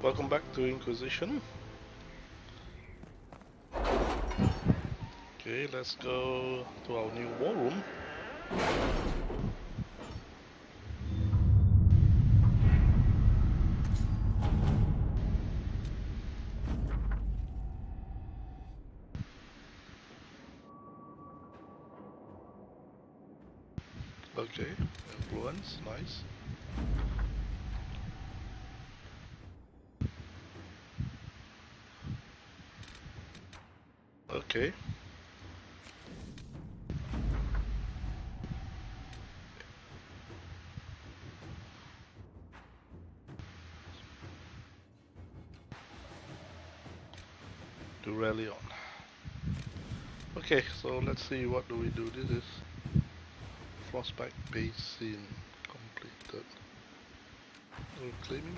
Welcome back to Inquisition. Okay, let's go to our new war room. Okay, influence, nice. Okay. To rally on. Okay, so let's see what do we do. This is Frostbite Basin completed. Reclaiming.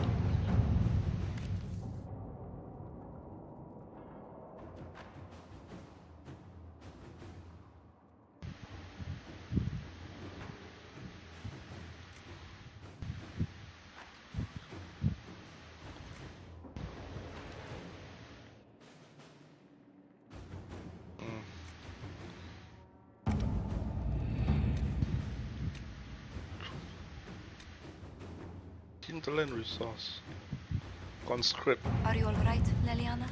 Hinterland resource. Conscript. Are you alright, Leliana?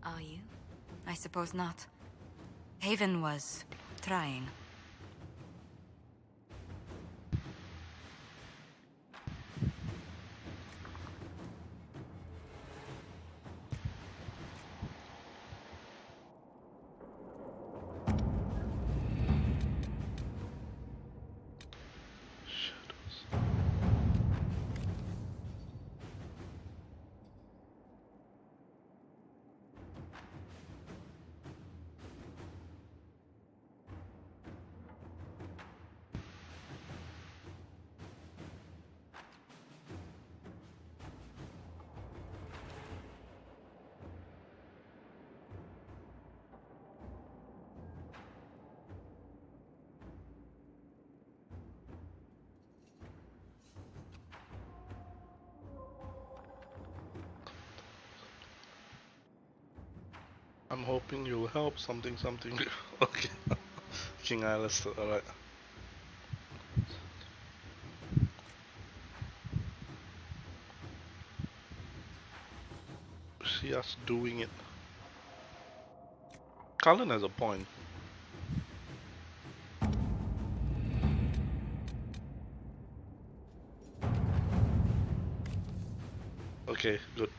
Are you? I suppose not. Haven was trying. Shadows. I'm hoping you'll help something. Okay. King Alistair, alright. See us doing it. Cullen has a point. Okay, good.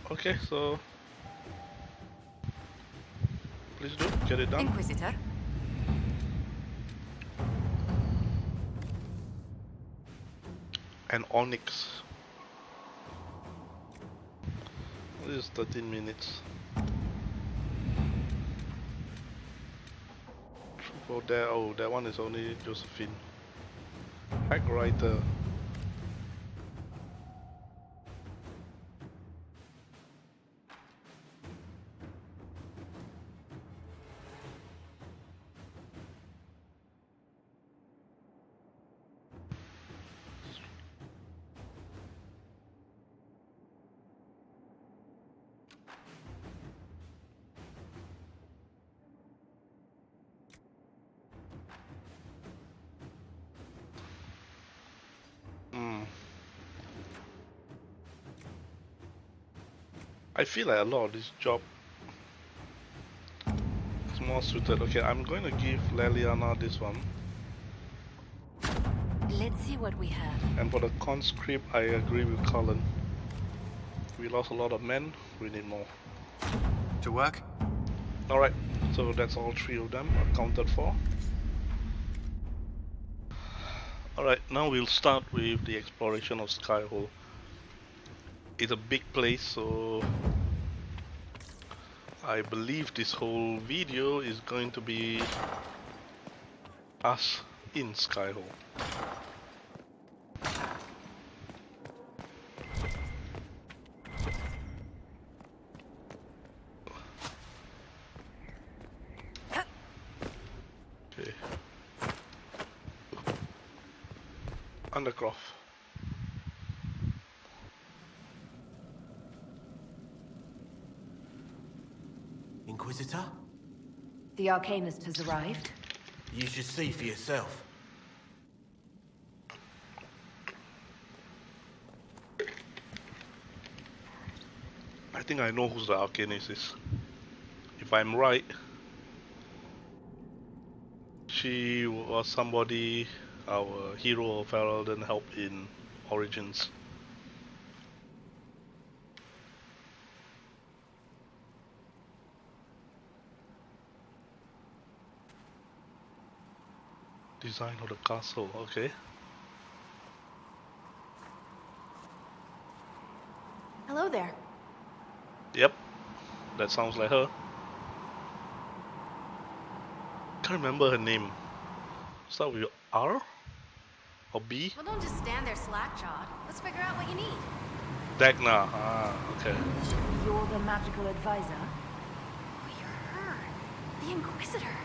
Okay, so please do get it done. Inquisitor? And Onyx. This is 13 minutes. Oh, there. Oh, that one is only Josephine. Hack writer. I feel like a lot of this job is more suited. Okay, I'm going to give Leliana this one. Let's see what we have. And for the conscript, I agree with Cullen. We lost a lot of men, we need more. To work? Alright, so that's all three of them accounted for. Alright, now we'll start with the exploration of Skyhold. It's a big place, so I believe this whole video is going to be us in Skyhold. Undercroft. Inquisitor? The Arcanist has arrived. You should see for yourself. I think I know who the Arcanist is. If I'm right, she was somebody our hero of Ferelden helped in Origins. Design of the castle, okay. Hello there. Yep, that sounds like her. Can't remember her name. Start with R? Or B? Well, don't just stand there slack-jawed. Let's figure out what you need. Dagna, okay. You're the magical advisor? Oh, you're her. The Inquisitor.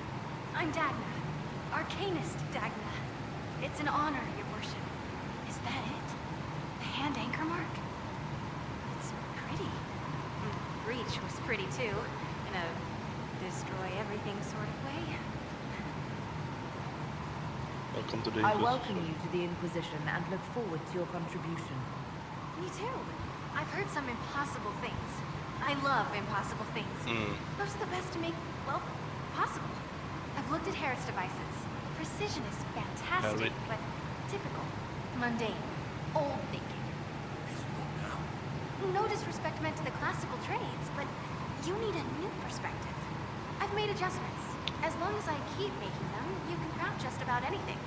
I'm Dagna. Arcanist Dagna. It's an honor, your worship. Is that it? The hand anchor mark? It's pretty. Breach was pretty too. In a destroy everything sort of way. Welcome to the I Inquisition. welcome you to the Inquisition and look forward to your contribution. Me too. I've heard some impossible things. I love impossible things. Those are the best to make, well, possible. I've looked at Harrod's devices. Precision is fantastic, but typical. Mundane. Old thinking. No disrespect meant to the classical trades, but you need a new perspective. I've made adjustments. As long as I keep making them, you can craft just about anything.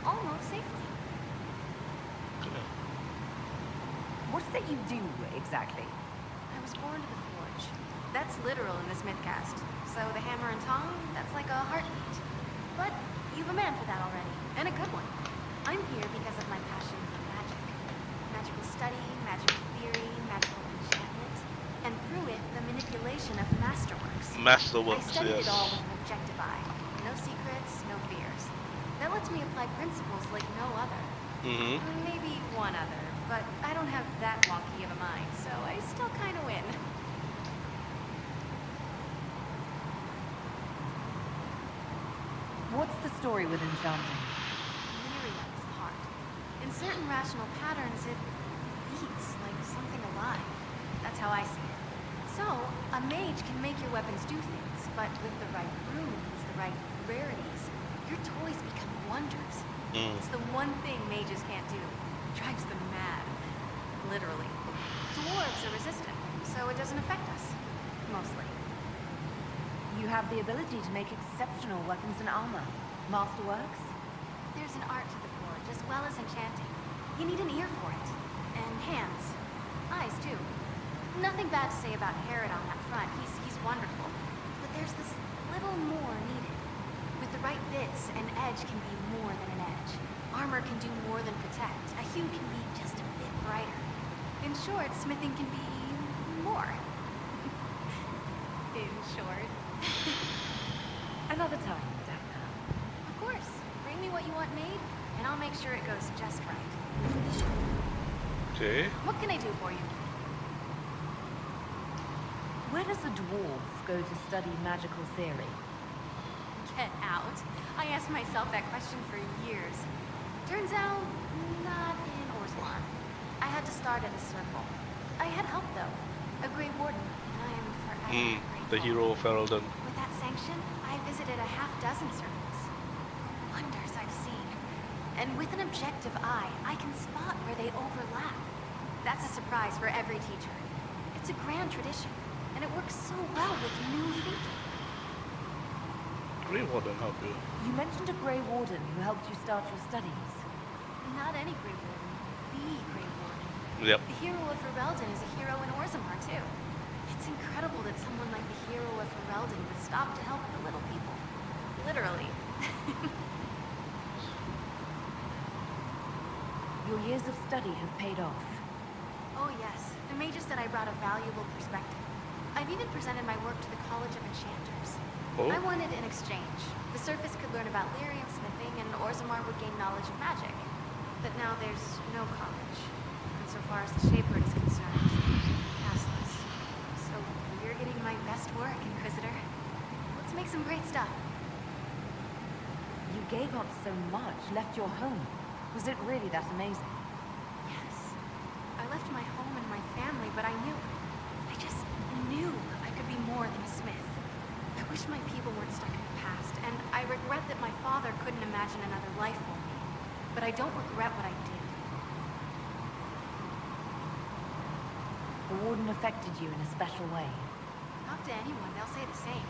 Almost safely. What is it you do, exactly? I was born to the forge. That's literal in this mythcast. So the hammer and tongue, that's like a heartbeat. But you've a man for that already, and a good one. I'm here because of my passion for magic. Magical study, magical theory, magical enchantment, and through it, the manipulation of masterworks. Masterworks, I studied yes. it all with an objective eye. No secrets, no fears. That lets me apply principles like no other. Maybe one other, but I don't have that wonky of a mind, so I still kind of win. What's the story with enchanting? Myriad is the heart. In certain rational patterns, it beats like something alive. That's how I see it. So, a mage can make your weapons do things, but with the right runes, the right rarities, your toys become wonders. It's the one thing mages can't do. Drives them mad. Literally. Dwarves are resistant, so it doesn't affect us. Mostly. You have the ability to make exceptional weapons and armor. Masterworks? There's an art to the forge, as well as enchanting. You need an ear for it. And hands. Eyes, too. Nothing bad to say about Harrod on that front. He's wonderful. But there's this little more needed. With the right bits, an edge can be more than an edge. Armor can do more than protect. A hue can be just a bit brighter. In short, smithing can be more. In short. Another time, Dagna. Of course. Bring me what you want made, and I'll make sure it goes just right. Okay. What can I do for you? Where does a dwarf go to study magical theory? Get out. I asked myself that question for years. Turns out, not in Orzammar. I had to start at a circle. I had help, though. A Grey Warden, and I am forever grateful. The hero of Ferelden. With that sanction, I visited a half-dozen circles. Wonders I've seen. And with an objective eye, I can spot where they overlap. That's a surprise for every teacher. It's a grand tradition, and it works so well with new thinking. Grey Warden help you. You mentioned a Grey Warden who helped you start your studies. Not any Grey Warden. The Grey Warden. Yep. The hero of Ferelden is a hero in Orzammar, too. It's incredible that someone like the hero of Ferelden would stop to help the little people. Literally. Your years of study have paid off. Oh yes, the mages said I brought a valuable perspective. I've even presented my work to the College of Enchanters. Oh. I wanted an exchange. The surface could learn about lyrium smithing, and Orzammar would gain knowledge of magic. that now there's no college. And so far as the Shaper is concerned, castless. So you're getting my best work, Inquisitor. Let's make some great stuff. You gave up so much, left your home. Was it really that amazing? Yes. I left my home and my family, but I just knew I could be more than a smith. I wish my people weren't stuck in the past, and I regret that my father couldn't imagine another life for me. But I don't regret what I did. The Warden affected you in a special way. Talk to anyone, they'll say the same.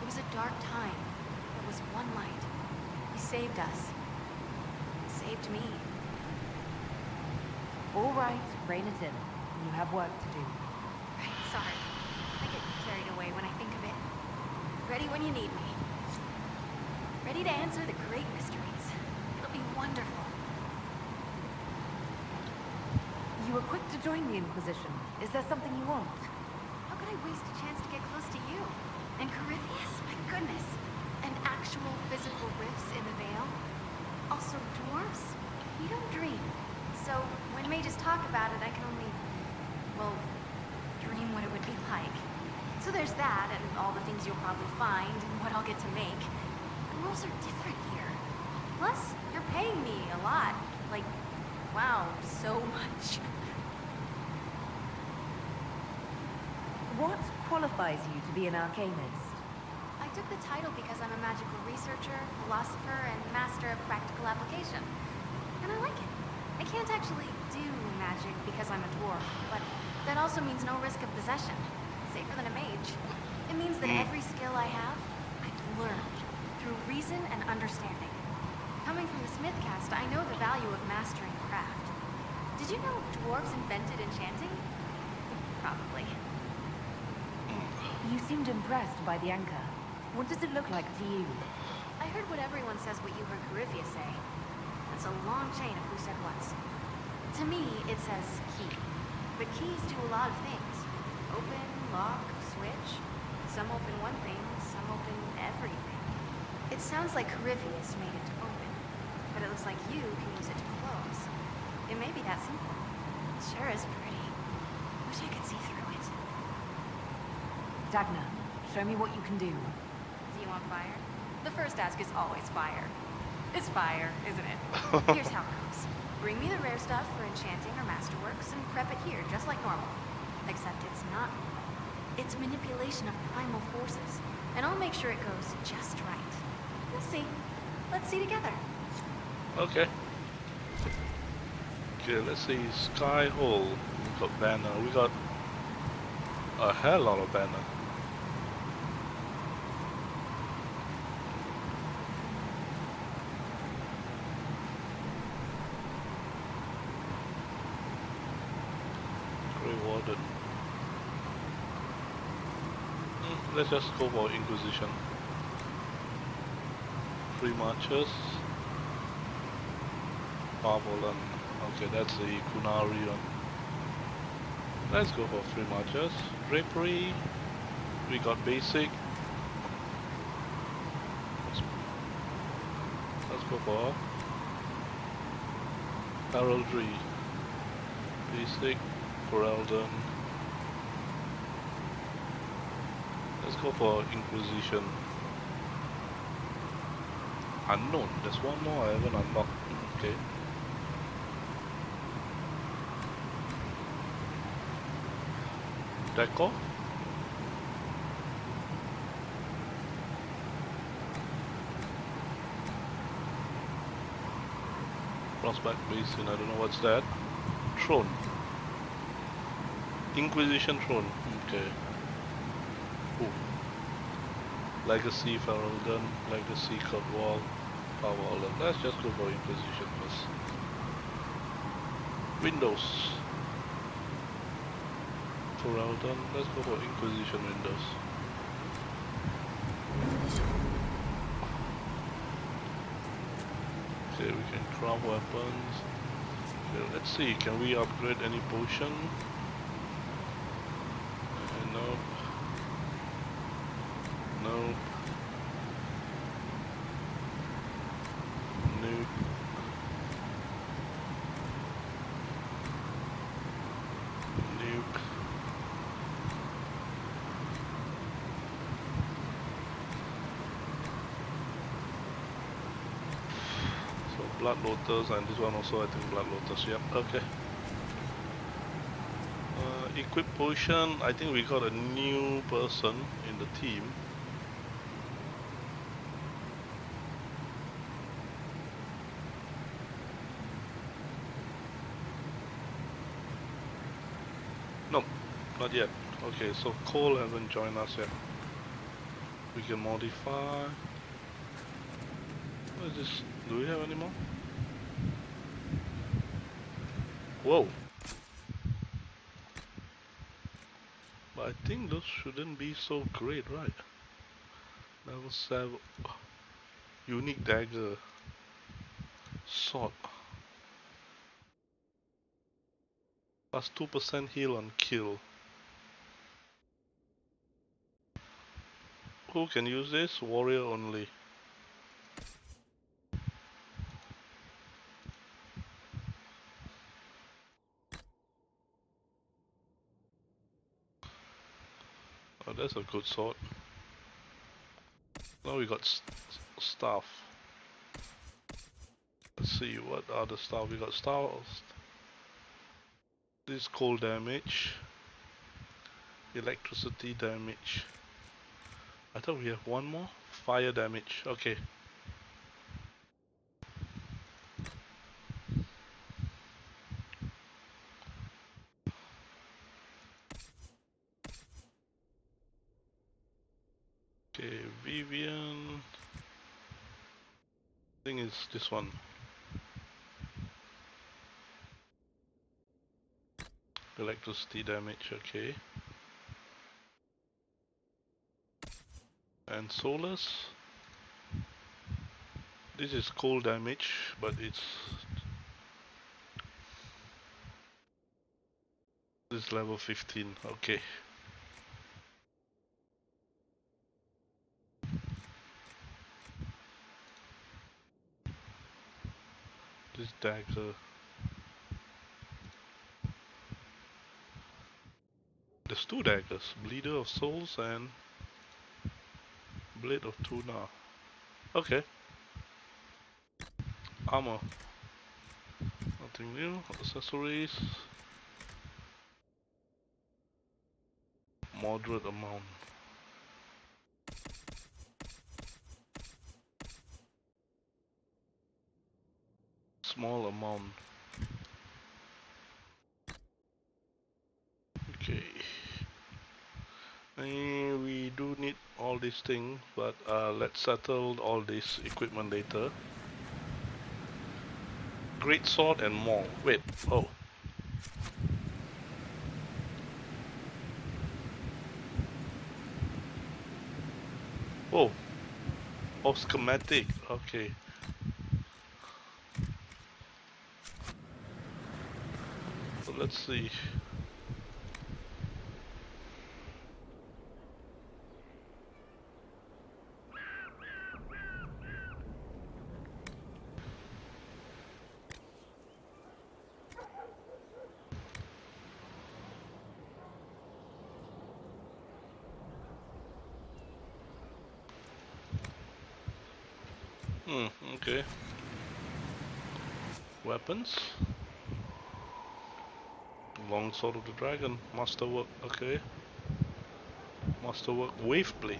It was a dark time. There was one light. He saved us. He saved me. All right, rein it in. You have work to do. Right, sorry. I get carried away when I think of it. Ready when you need me. Ready to answer the great mysteries. It'll be wonderful. You were quick to join the Inquisition. Is there something you want? How could I waste a chance to get close to you? And Corypheus? My goodness. And actual physical rifts in the Veil? Also dwarves? We don't dream. So, when mages talk about it, I can only, well, dream what it would be like. So there's that, and all the things you'll probably find, and what I'll get to make. The rules are different here. Plus, you're paying me a lot. Like, wow, so much. What qualifies you to be an arcanist? I took the title because I'm a magical researcher, philosopher, and master of practical application. And I like it. I can't actually do magic because I'm a dwarf, but that also means no risk of possession. Safer than a mage. It means that every skill I have, I've learned through reason and understanding. Coming from the Smith caste, I know the value of mastering a craft. Did you know dwarves invented enchanting? Probably. You seemed impressed by the anchor. What does it look like to you? I heard what everyone says what you heard Corypheus say. It's a long chain of who said what's. To me, it says key. But keys do a lot of things. Open, lock, switch. Some open one thing, some open everything. It sounds like Corypheus made it to open. But it looks like you can use it to close. It may be that simple. It sure is pretty. Wish I could see through it. Dagna, show me what you can do. Do you want fire? The first ask is always fire. It's fire, isn't it? Here's how it goes. Bring me the rare stuff for enchanting or masterworks and prep it here, just like normal. Except it's not normal. It's manipulation of primal forces. And I'll make sure it goes just right. You'll see. Let's see together. Okay. Okay, let's see. Skyhold. We got banner. We got a hell lot of banner. Rewarded. Let's just go for Inquisition. 3 marches. Marvel and okay, that's the Kunarion. Let's go for 3 marches. Drapery. We got basic. Let's go for heraldry. Basic. Corelden. Let's go for Inquisition. Unknown. There's one more I haven't unlocked. Okay. Deco. Crossback Basin. I don't know what's that. Throne. Inquisition Throne. Okay. Ooh. Legacy Ferelden, Legacy Cutwall, Powerwall. Let's just go for Inquisition first. Windows. Ferelden. Let's go for Inquisition Windows. Okay, we can craft weapons. Okay, let's see. Can we upgrade any potion? Nope. Nope. Nope. Blood Lotus, and this one also I think Blood Lotus. Yep. Okay. Equip potion. I think we got a new person in the team. Nope, not yet. Okay, so Cole hasn't joined us yet. We can modify. What is this? Do we have any more? Whoa. But I think those shouldn't be so great, right? Level 7. Unique dagger. Sword. Plus 2% heal on kill. Who can use this? Warrior only. Oh, that's a good sword. Now we got staff. Let's see what other stuff we got. Stars. This is cold damage. Electricity damage. I thought we have one more. Fire damage. Okay. Okay, Vivian. I think it's this one. Electricity damage. Okay. And Solus. This is cold damage, but it's this level 15. Okay. This dagger. There's two daggers. Bleeder of Souls and Blade of Tuna. Okay. Armor. Nothing new. Accessories. Moderate amount. Small amount. Okay. We do need all these things, but let's settle all this equipment later. Great sword and more. Wait. Oh. Oh. Oh, schematic. Okay. So let's see. Okay. Weapons. Long sword of the dragon. Masterwork. Okay. Masterwork. Wave blade.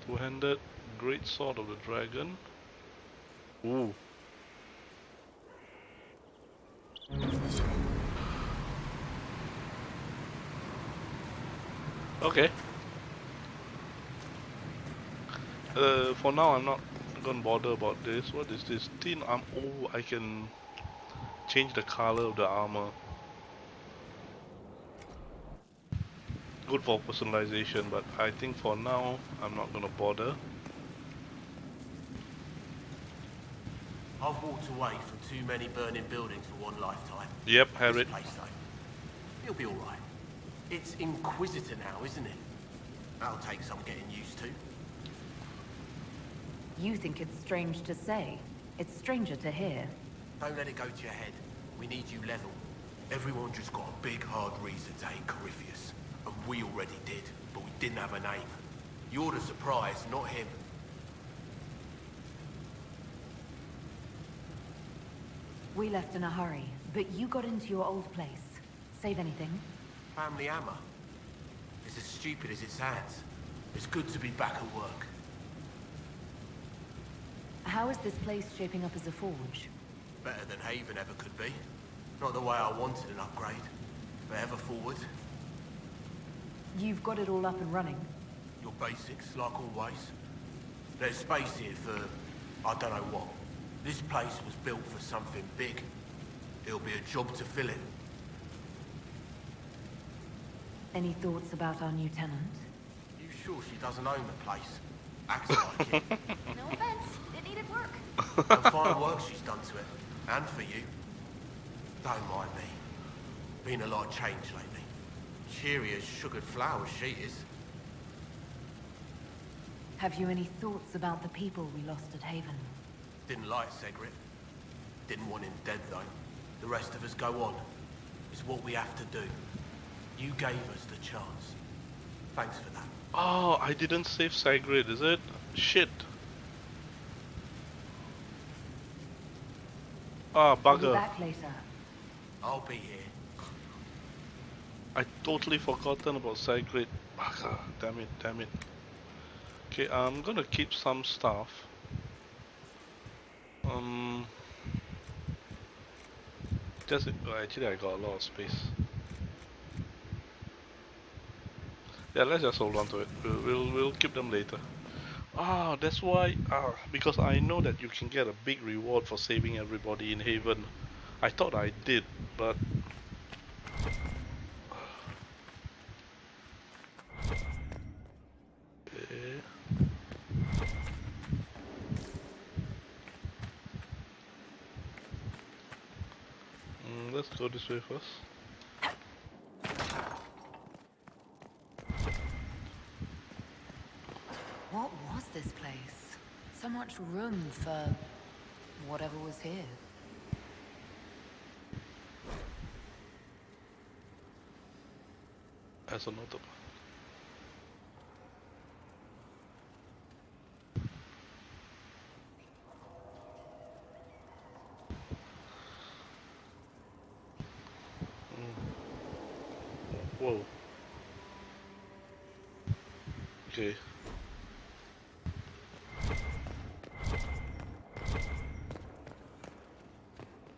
Two-handed. Great sword of the dragon. Ooh. Okay. For now I'm not gonna bother about this. What is this? Thin arm. Oh, I can change the color of the armor. Good for personalization, but I think for now I'm not gonna bother. I've walked away from too many burning buildings for one lifetime. Yep, Harriet. This place though, it'll be alright. It's Inquisitor now, isn't it? That'll take some getting used to. You think it's strange to say. It's stranger to hear. Don't let it go to your head. We need you level. Everyone just got a big hard reason to hate Corypheus, and we already did. but we didn't have a name. You're the surprise, not him. We left in a hurry, but you got into your old place. Save anything? Family hammer. It's as stupid as it sounds. It's good to be back at work. How is this place shaping up as a forge? Better than Haven ever could be. Not the way I wanted an upgrade, but ever forward. You've got it all up and running. Your basics, like always. There's space here for, I don't know what. This place was built for something big. It'll be a job to fill it. Any thoughts about our new tenant? You sure she doesn't own the place? Acts like it. No offense, it needed work. The fine work she's done to it. And for you. Don't mind me. Been a lot of change lately. Cheery as sugared flowers she is. Have you any thoughts about the people we lost at Haven? Didn't like Segrit. Didn't want him dead though. The rest of us go on. It's what we have to do. You gave us the chance. Thanks for that. Oh, I didn't save Sigrid, is it? Shit. Ah, I'll be bugger. back later. I'll be here. I totally forgotten about Sigrid. Bugger. Damn it, damn it. Okay, I'm gonna keep some stuff. Just actually I got a lot of space. Yeah, let's just hold on to it. We'll keep them later. Ah, that's why. Because I know that you can get a big reward for saving everybody in Haven. I thought I did, but okay. Let's go this way first. What was this place? So much room for whatever was here. As a notable. Whoa. Okay.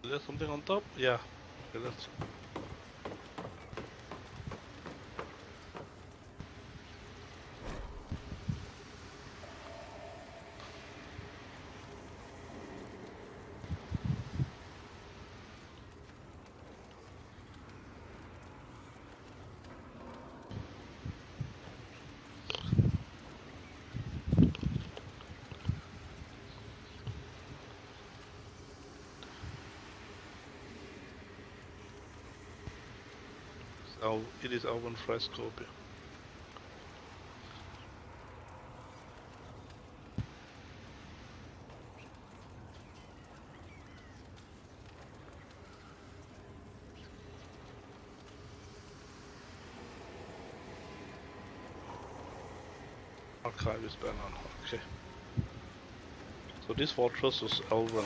Is there something on top? Yeah. Okay, let's. It is Alban Fresco. Archive is banned on. Okay. So this fortress was Alban.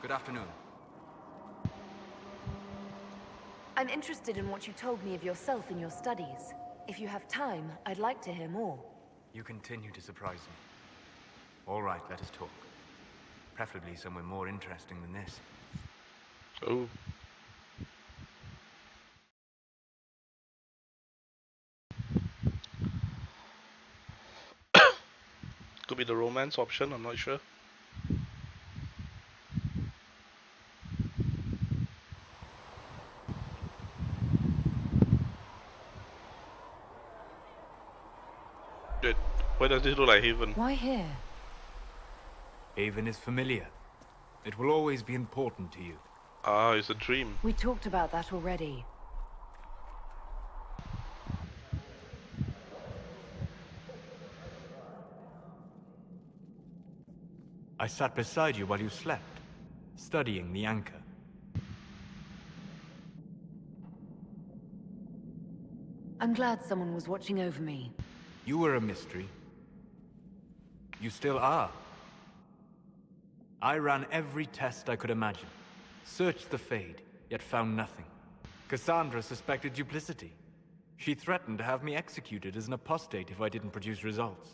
Good afternoon. I'm interested in what you told me of yourself and your studies. If you have time, I'd like to hear more. You continue to surprise me. All right, let us talk. Preferably somewhere more interesting than this. Oh. Could be the romance option, I'm not sure. Wait, why does this look like Haven? Why here? Haven is familiar. It will always be important to you. Ah, it's a dream. We talked about that already. I sat beside you while you slept, studying the anchor. I'm glad someone was watching over me. You were a mystery. You still are. I ran every test I could imagine. Searched the Fade, yet found nothing. Cassandra suspected duplicity. She threatened to have me executed as an apostate if I didn't produce results.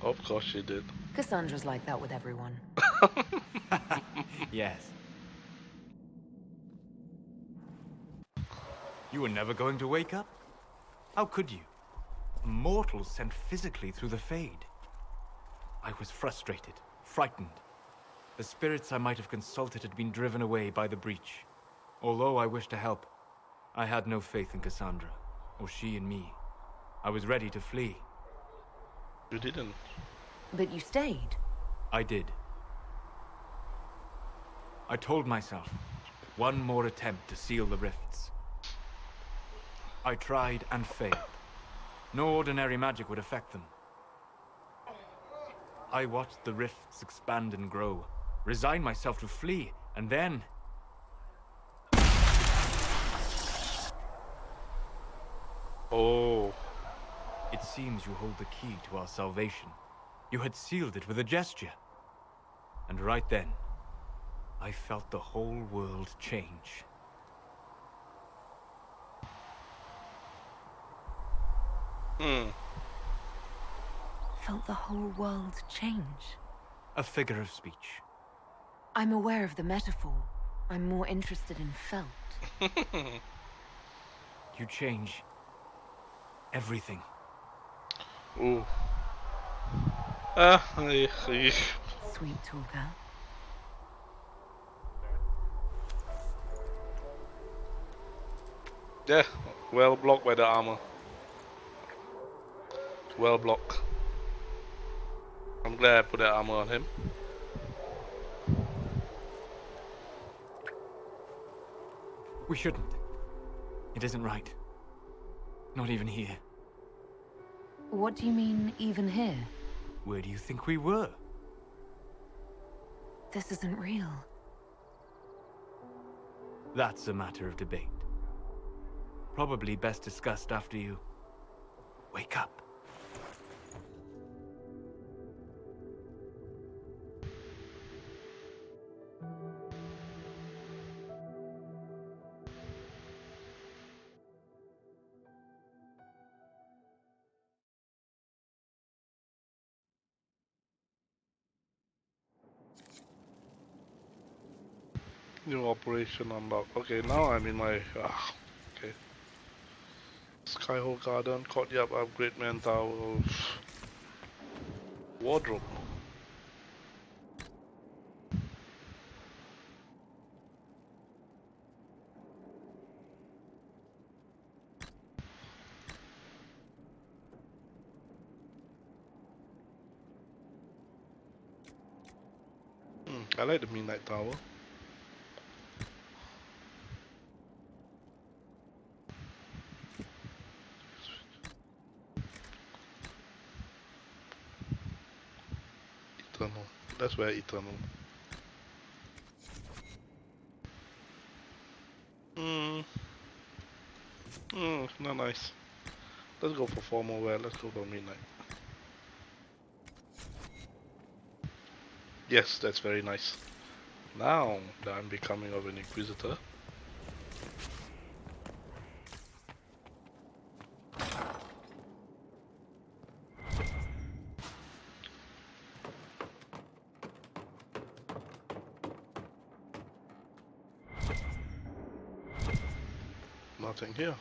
Of course she did. Cassandra's like that with everyone. Yes. You were never going to wake up? How could you? A mortal sent physically through the Fade. I was frustrated, frightened. The spirits I might have consulted had been driven away by the breach. Although I wished to help, I had no faith in Cassandra, or she in me. I was ready to flee. You didn't. But you stayed. I did. I told myself, one more attempt to seal the rifts. I tried and failed. No ordinary magic would affect them. I watched the rifts expand and grow, resigned myself to flee, and then... Oh. It seems you hold the key to our salvation. You had sealed it with a gesture. And right then, I felt the whole world change. Felt the whole world change. A figure of speech. I'm aware of the metaphor. I'm more interested in felt. You change... everything. Ooh. Sweet talker. Yeah, well blocked by the armor. Well blocked. I'm glad I put that armor on him. We shouldn't. It isn't right. Not even here. What do you mean, even here? Where do you think we were? This isn't real. That's a matter of debate. Probably best discussed after you... wake up. New operation unlocked. Okay, now I'm in my... okay. Skyhold Garden, Courtyard Upgrade, Man Tower, Wardrobe. I like the Midnight Tower. Eternal. That's where Eternal. Not nice. Let's go for formal wear. Let's go for Midnight. Yes, that's very nice. Now that I'm becoming of an Inquisitor. Nothing here.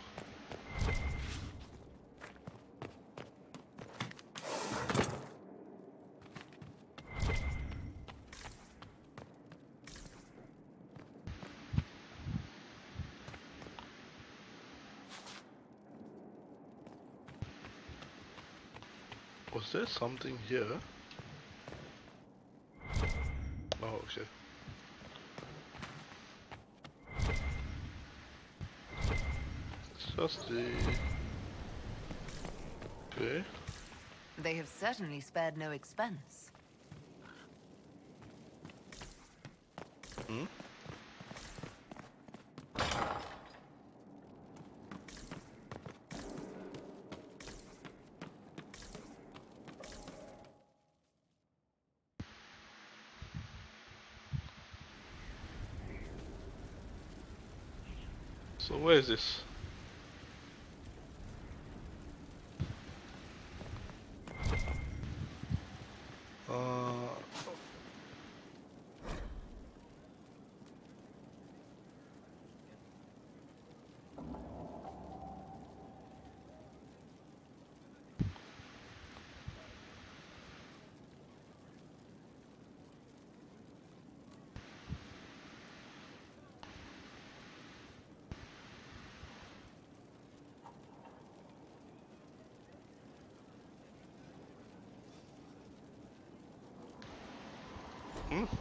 Was there something here? Oh, okay. It's just the... Okay. They have certainly spared no expense. So where is this? Uh,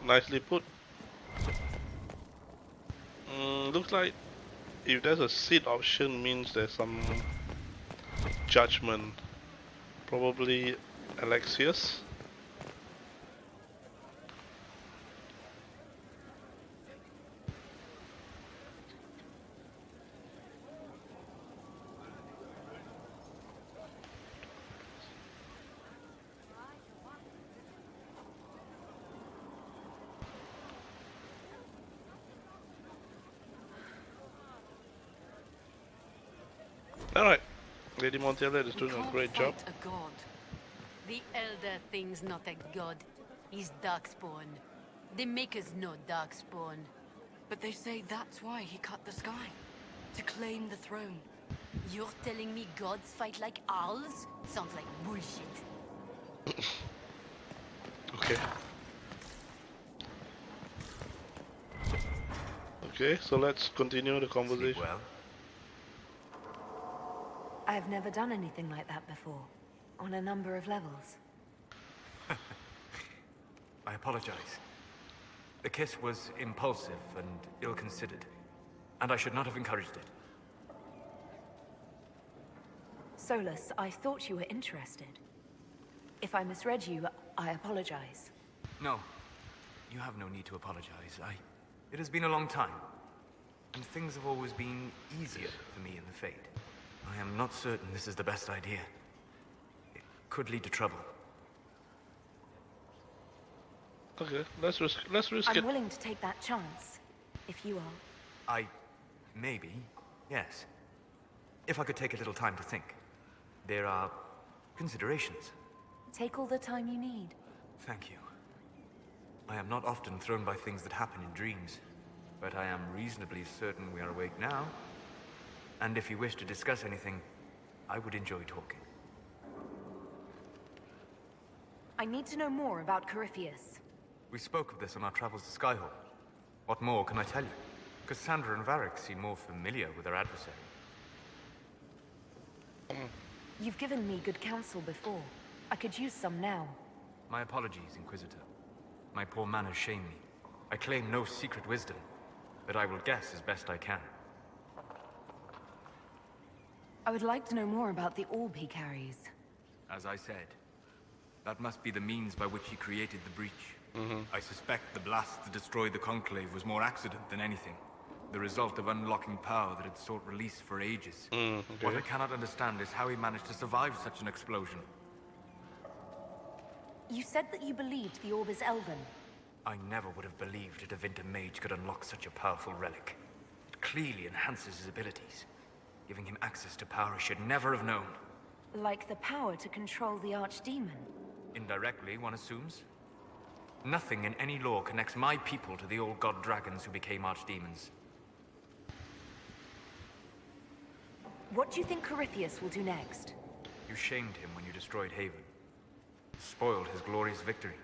nicely put. Looks like if there's a seat option means there's some judgment. Probably Alexius. Alright. Lady Montella is doing a great job. A god. The Elder thing's not a god. He's Darkspawn. The Makers know Darkspawn. But they say that's why he cut the sky. To claim the throne. You're telling me gods fight like owls? Sounds like bullshit. Okay. Okay, so let's continue the conversation. Well, I've never done anything like that before. On a number of levels. I apologize. The kiss was impulsive and ill-considered, and I should not have encouraged it. Solus, I thought you were interested. If I misread you, I apologize. No, you have no need to apologize. It has been a long time, and things have always been easier for me in the Fade. I am not certain this is the best idea. It could lead to trouble. Okay, let's risk I'm it. willing to take that chance, if you are. Maybe, yes. If I could take a little time to think. There are considerations. Take all the time you need. Thank you. I am not often thrown by things that happen in dreams, but I am reasonably certain we are awake now. And if you wish to discuss anything, I would enjoy talking. I need to know more about Corypheus. We spoke of this on our travels to Skyhold. What more can I tell you? Cassandra and Varric seem more familiar with their adversary. You've given me good counsel before. I could use some now. My apologies, Inquisitor. My poor manners shame me. I claim no secret wisdom, but I will guess as best I can. I would like to know more about the orb he carries. As I said, that must be the means by which he created the breach. I suspect the blast that destroyed the Conclave was more accident than anything. The result of unlocking power that had sought release for ages. What I cannot understand is how he managed to survive such an explosion. You said that you believed the orb is elven. I never would have believed a Devinter mage could unlock such a powerful relic. It clearly enhances his abilities, giving him access to power he should never have known. Like the power to control the Archdemon. Indirectly, one assumes. Nothing in any law connects my people to the old god dragons who became archdemons. What do you think Corypheus will do next? You shamed him when you destroyed Haven. Spoiled his glorious victory.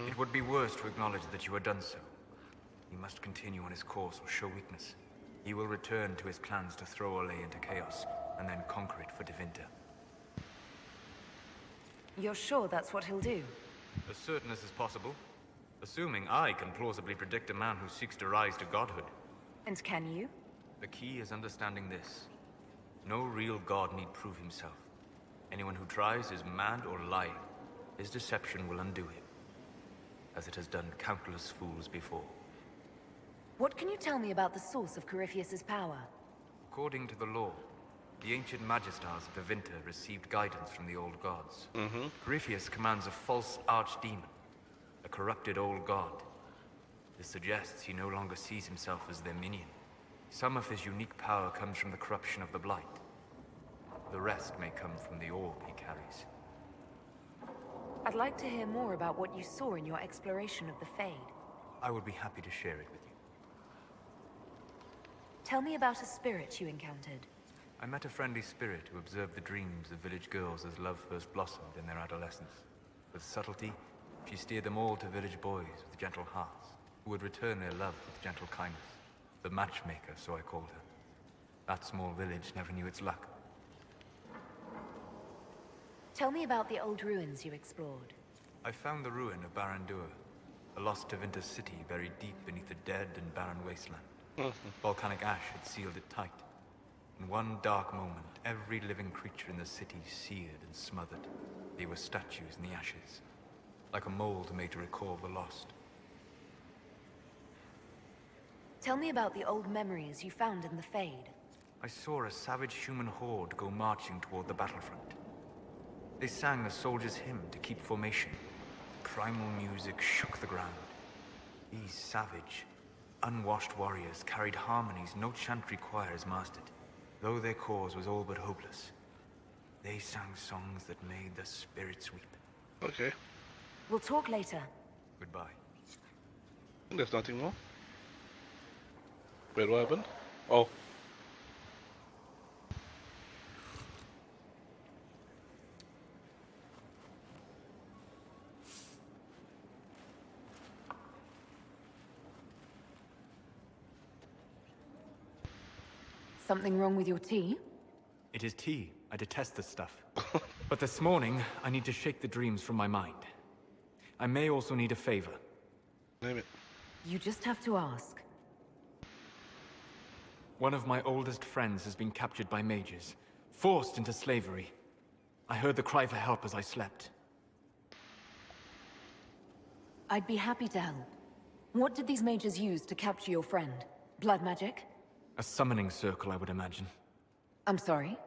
It would be worse to acknowledge that you had done so. He must continue on his course or show weakness. He will return to his plans to throw Olay into chaos, and then conquer it for Devinter. You're sure that's what he'll do? As certain as is possible. Assuming I can plausibly predict a man who seeks to rise to godhood. And can you? The key is understanding this. No real god need prove himself. Anyone who tries is mad or lying. His deception will undo him, as it has done countless fools before. What can you tell me about the source of Corypheus's power? According to the law, the ancient Magistars of Devinter received guidance from the old gods. Corypheus commands a false archdemon, a corrupted old god. This suggests he no longer sees himself as their minion. Some of his unique power comes from the corruption of the Blight. The rest may come from the orb he carries. I'd like to hear more about what you saw in your exploration of the Fade. I would be happy to share it with you. Tell me about a spirit you encountered. I met a friendly spirit who observed the dreams of village girls as love first blossomed in their adolescence. With subtlety, she steered them all to village boys with gentle hearts, who would return their love with gentle kindness. The matchmaker, so I called her. That small village never knew its luck. Tell me about the old ruins you explored. I found the ruin of Barandur, a lost Tevinter city buried deep beneath a dead and barren wasteland. Volcanic ash had sealed it tight. In one dark moment, every living creature in the city seared and smothered. They were statues in the ashes, like a mold made to recall the lost. Tell me about the old memories you found in the Fade. I saw a savage human horde go marching toward the battlefront. They sang a soldier's hymn to keep formation. Primal music shook the ground. These savage, unwashed warriors carried harmonies no chantry choirs mastered, though their cause was all but hopeless. They sang songs that made the spirits weep. Okay. We'll talk later. Goodbye. There's nothing more. Wait, what happened? Oh. Something wrong with your tea? It is tea. I detest this stuff. But this morning, I need to shake the dreams from my mind. I may also need a favor. Name it. You just have to ask. One of my oldest friends has been captured by mages, forced into slavery. I heard the cry for help as I slept. I'd be happy to help. What did these mages use to capture your friend? Blood magic? A summoning circle, I would imagine. I'm sorry?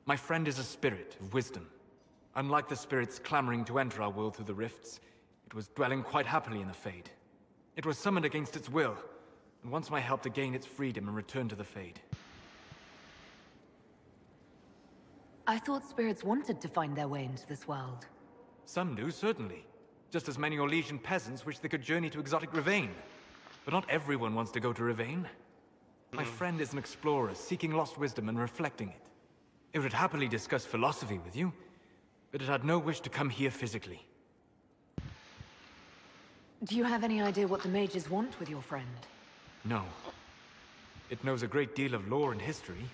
My friend is a spirit of wisdom. Unlike the spirits clamoring to enter our world through the rifts, it was dwelling quite happily in the Fade. It was summoned against its will, and wants my help to gain its freedom and return to the Fade. I thought spirits wanted to find their way into this world. Some do, certainly. Just as many Orlesian peasants wish they could journey to exotic Rivain. But not everyone wants to go to Rivain. My friend is an explorer, seeking lost wisdom and reflecting it. It would happily discuss philosophy with you, but it had no wish to come here physically. Do you have any idea what the mages want with your friend? No. It knows a great deal of lore and history,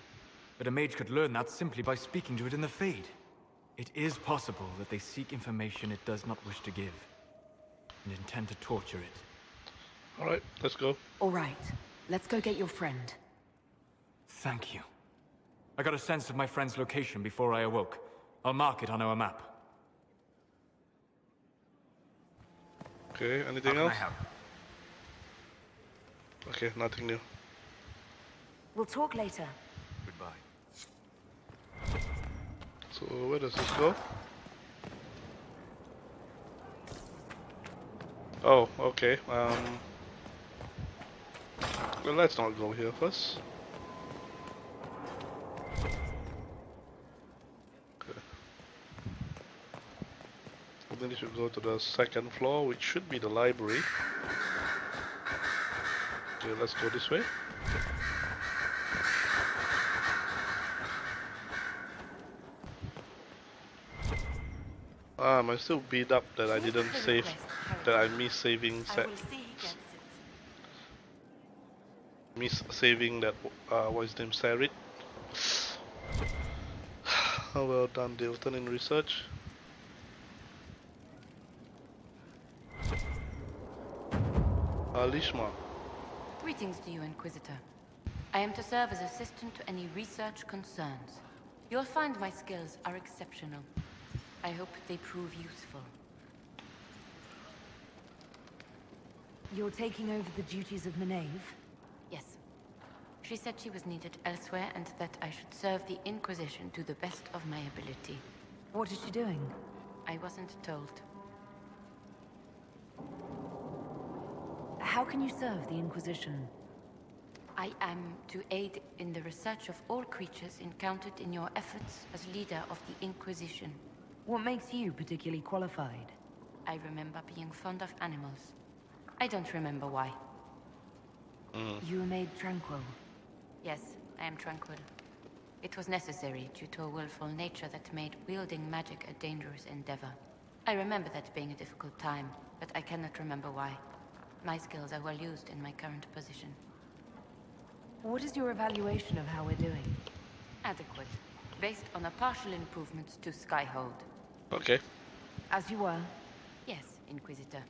but a mage could learn that simply by speaking to it in the Fade. It is possible that they seek information it does not wish to give, and intend to torture it. Alright, let's go. All right. Let's go get your friend. Thank you. I got a sense of my friend's location before I awoke. I'll mark it on our map. Okay, How anything can else? I help? Okay, nothing new. We'll talk later. Goodbye. So where does this go? Oh, okay. Well, let's not go here first. Okay. I think we should go to the second floor, which should be the library. Okay, let's go this way. Ah, I'm still beat up that I didn't save, that I missed saving set. Miss saving that, what's his name, Sarit. Oh, well done, Dilton, in research. Lishma. Greetings to you, Inquisitor. I am to serve as assistant to any research concerns. You'll find my skills are exceptional. I hope they prove useful. You're taking over the duties of Maeve? Yes. She said she was needed elsewhere and that I should serve the Inquisition to the best of my ability. What is she doing? I wasn't told. How can you serve the Inquisition? I am to aid in the research of all creatures encountered in your efforts as leader of the Inquisition. What makes you particularly qualified? I remember being fond of animals. I don't remember why. You were made tranquil. Yes, I am tranquil. It was necessary due to a willful nature that made wielding magic a dangerous endeavor. I remember that being a difficult time, but I cannot remember why. My skills are well used in my current position. What is your evaluation of how we're doing? Adequate, based on a partial improvements to Skyhold. Okay, As you were. Yes, Inquisitor.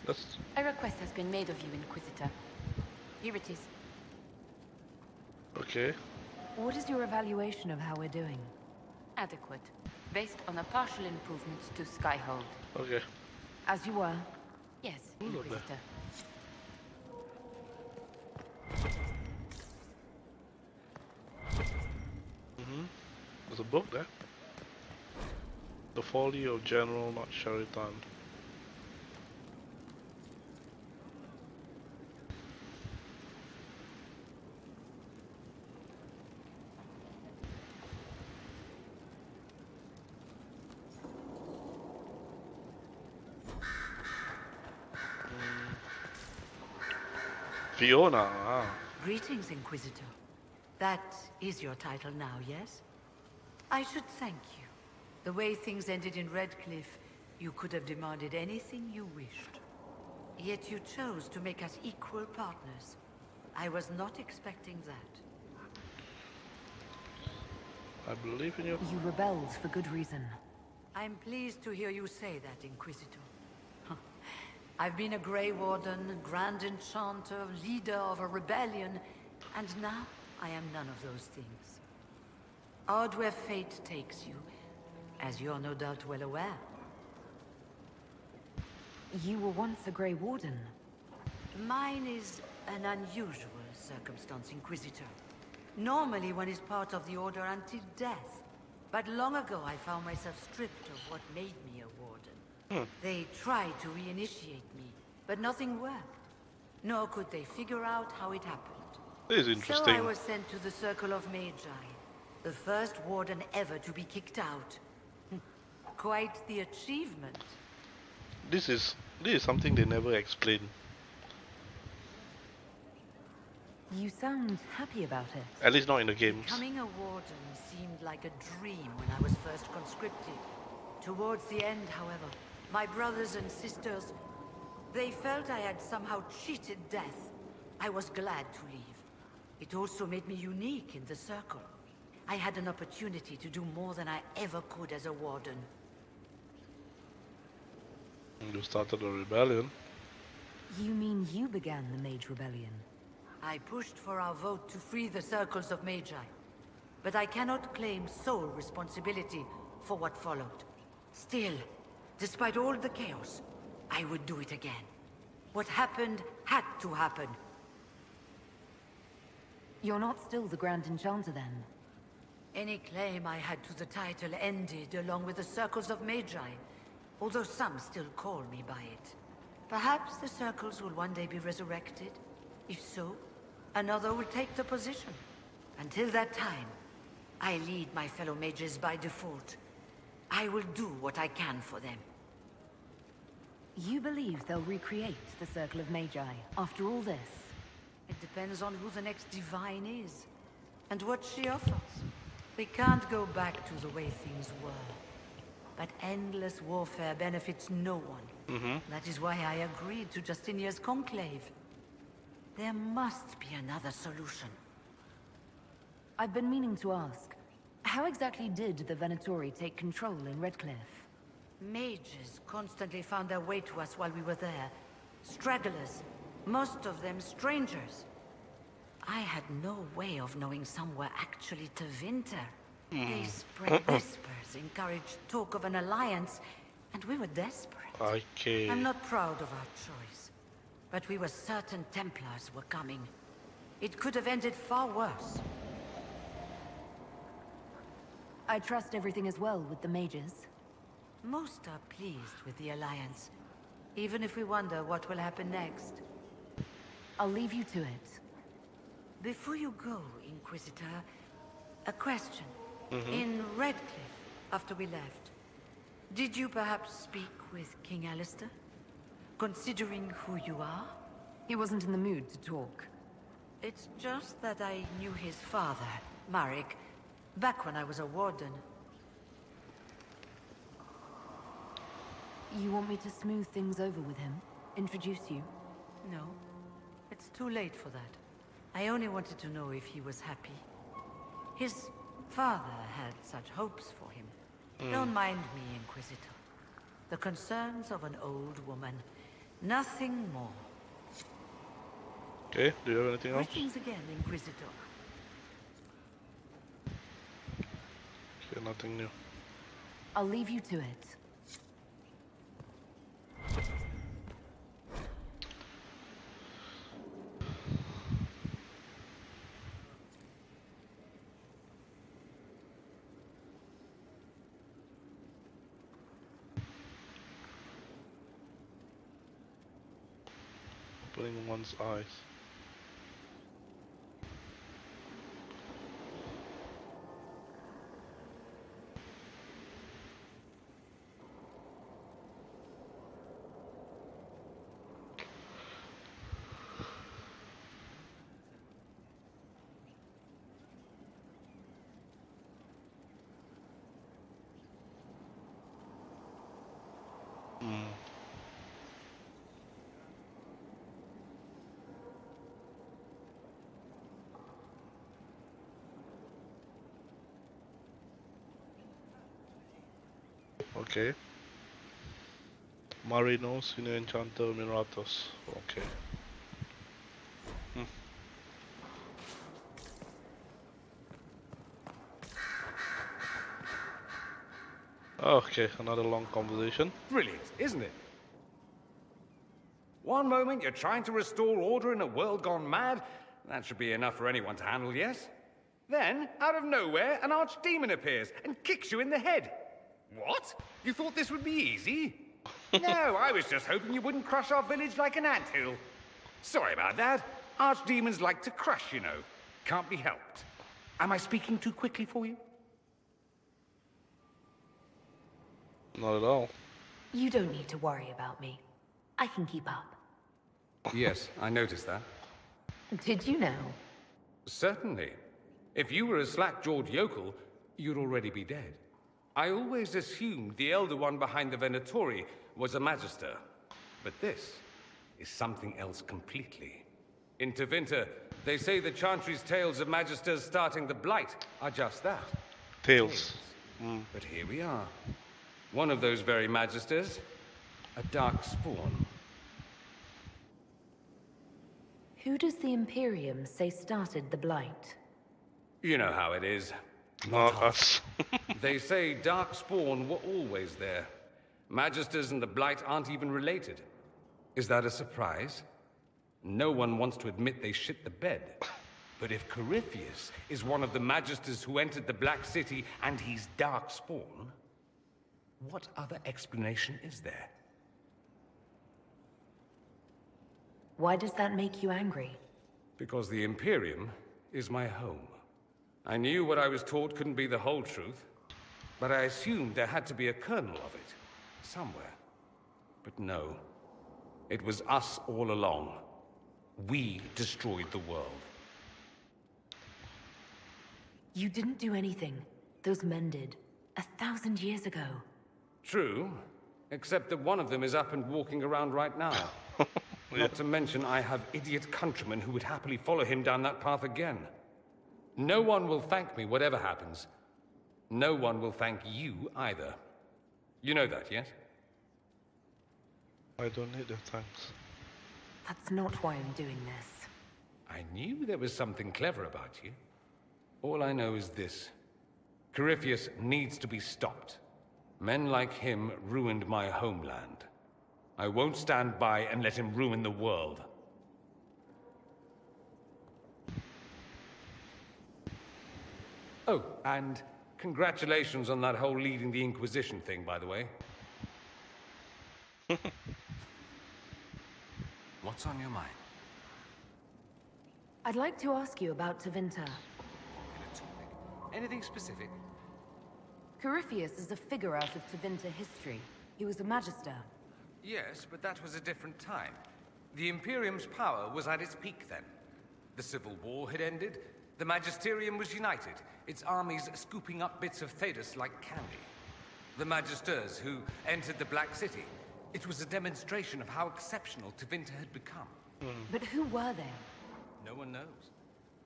that's A request has been made of you, Inquisitor. Here it is. okay. What is your evaluation of how we're doing? Adequate, based on a partial improvements to Skyhold. Okay. As you were. Yes, Ooh, look there. Inquisitor. There's a book there. The Folly of General Sharitan. Fiona, ah. Greetings, Inquisitor. That is your title now, yes? I should thank you. The way things ended in Redcliffe, you could have demanded anything you wished. Yet you chose to make us equal partners. I was not expecting that. I believe in you. You rebelled for good reason. I'm pleased to hear you say that, Inquisitor. I've been a Grey Warden, Grand Enchanter, leader of a rebellion, and now I am none of those things. Odd where fate takes you, as you're no doubt well aware. You were once a Grey Warden. Mine is an unusual circumstance, Inquisitor. Normally one is part of the Order until death. But long ago I found myself stripped of what made me a Warden. They tried to reinitiate me, but nothing worked. Nor could they figure out how it happened. This is So interesting. I was sent to the Circle of Magi, the first Warden ever to be kicked out. Quite the achievement. This is something they never explain. You sound happy about it. At least not in the games. Becoming a Warden seemed like a dream when I was first conscripted. Towards the end, however, my brothers and sisters, they felt I had somehow cheated death. I was glad to leave. It also made me unique in the Circle. I had an opportunity to do more than I ever could as a Warden. You started a rebellion. You mean you began the Mage Rebellion? I pushed for our vote to free the Circles of Magi. But I cannot claim sole responsibility for what followed. Still, despite all the chaos, I would do it again. What happened had to happen. You're not still the Grand Enchanter then? Any claim I had to the title ended along with the Circles of Magi, although some still call me by it. Perhaps the Circles will one day be resurrected. If so, another will take the position. Until that time, I lead my fellow mages by default. I will do what I can for them. You believe they'll recreate the Circle of Magi after all this? It depends on who the next divine is, and what she offers. We can't go back to the way things were. But endless warfare benefits no one. That is why I agreed to Justinia's conclave. There must be another solution. I've been meaning to ask, how exactly did the Venatori take control in Redcliffe? Mages constantly found their way to us while we were there. Stragglers, most of them strangers. I had no way of knowing some were actually Tevinter. They spread whispers, encouraged talk of an alliance, and we were desperate. Okay. I'm not proud of our choice, but we were certain Templars were coming. It could have ended far worse. I trust everything is well with the mages. Most are pleased with the alliance, even if we wonder what will happen next. I'll leave you to it. Before you go, Inquisitor, a question. In Redcliffe, after we left, did you perhaps speak with King Alistair? Considering who you are? He wasn't in the mood to talk. It's just that I knew his father, Marek, back when I was a warden. You want me to smooth things over with him? Introduce you? No, it's too late for that. I only wanted to know if he was happy. His father had such hopes for him. Don't mind me, Inquisitor. The concerns of an old woman. Nothing more. Okay, do you have anything else? Greetings again, Inquisitor. Okay, nothing new. I'll leave you to it. Opening one's eyes. Okay. Marino, Senior Enchanter, Miratos. Okay. Okay, another long conversation. Brilliant, isn't it? One moment you're trying to restore order in a world gone mad. That should be enough for anyone to handle, yes? Then, out of nowhere, an archdemon appears and kicks you in the head. What? You thought this would be easy? No, I was just hoping you wouldn't crush our village like an anthill. Sorry about that. Archdemons like to crush, you know. Can't be helped. Am I speaking too quickly for you? Not at all. You don't need to worry about me. I can keep up. Yes, I noticed that. Did you know? Certainly. If you were a slack-jawed yokel, you'd already be dead. I always assumed the Elder One behind the Venatori was a Magister. But this is something else completely. In Tevinter, they say the Chantry's tales of Magisters starting the Blight are just that. Tails. But here we are. One of those very Magisters, a dark spawn. Who does the Imperium say started the Blight? You know how it is. Not us. They say Darkspawn were always there. Magisters and the Blight aren't even related. Is that a surprise? No one wants to admit they shit the bed. But if Corypheus is one of the Magisters who entered the Black City and he's Darkspawn, what other explanation is there? Why does that make you angry? Because the Imperium is my home. I knew what I was taught couldn't be the whole truth, but I assumed there had to be a kernel of it, somewhere. But no, it was us all along. We destroyed the world. You didn't do anything. Those men did. 1,000 years ago. True, except that one of them is up and walking around right now. Not to mention I have idiot countrymen who would happily follow him down that path again. No one will thank me, whatever happens. No one will thank you either. You know that, yes? I don't need the thanks. That's not why I'm doing this. I knew there was something clever about you. All I know is this. Corypheus needs to be stopped. Men like him ruined my homeland. I won't stand by and let him ruin the world. Oh, and congratulations on that whole leading the Inquisition thing, by the way. What's on your mind? I'd like to ask you about Tevinter. Anything specific? Corypheus is a figure out of Tevinter history. He was a magister. Yes, but that was a different time. The Imperium's power was at its peak then. The Civil War had ended. The Magisterium was united, its armies scooping up bits of Thedas like candy. The Magisters who entered the Black City. It was a demonstration of how exceptional Tevinter had become. But who were they? No one knows.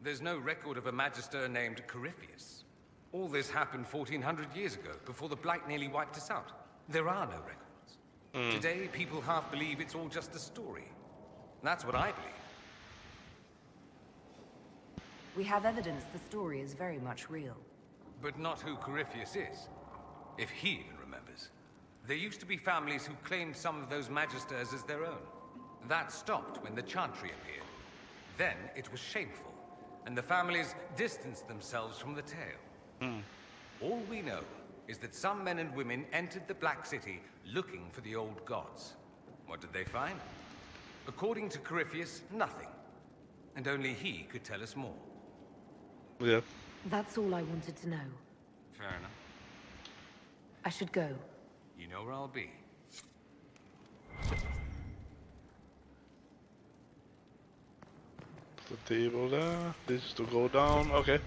There's no record of a Magister named Corypheus. All this happened 1400 years ago, before the Blight nearly wiped us out. There are no records. Today, people half believe it's all just a story. That's what I believe. We have evidence the story is very much real. But not who Corypheus is. If he even remembers. There used to be families who claimed some of those Magisters as their own. That stopped when the Chantry appeared. Then it was shameful, and the families distanced themselves from the tale. All we know is that some men and women entered the Black City looking for the old gods. What did they find? According to Corypheus, nothing. And only he could tell us more. Yeah. That's all I wanted to know. Fair enough. I should go. You know where I'll be. The table there. This is to go down. Okay.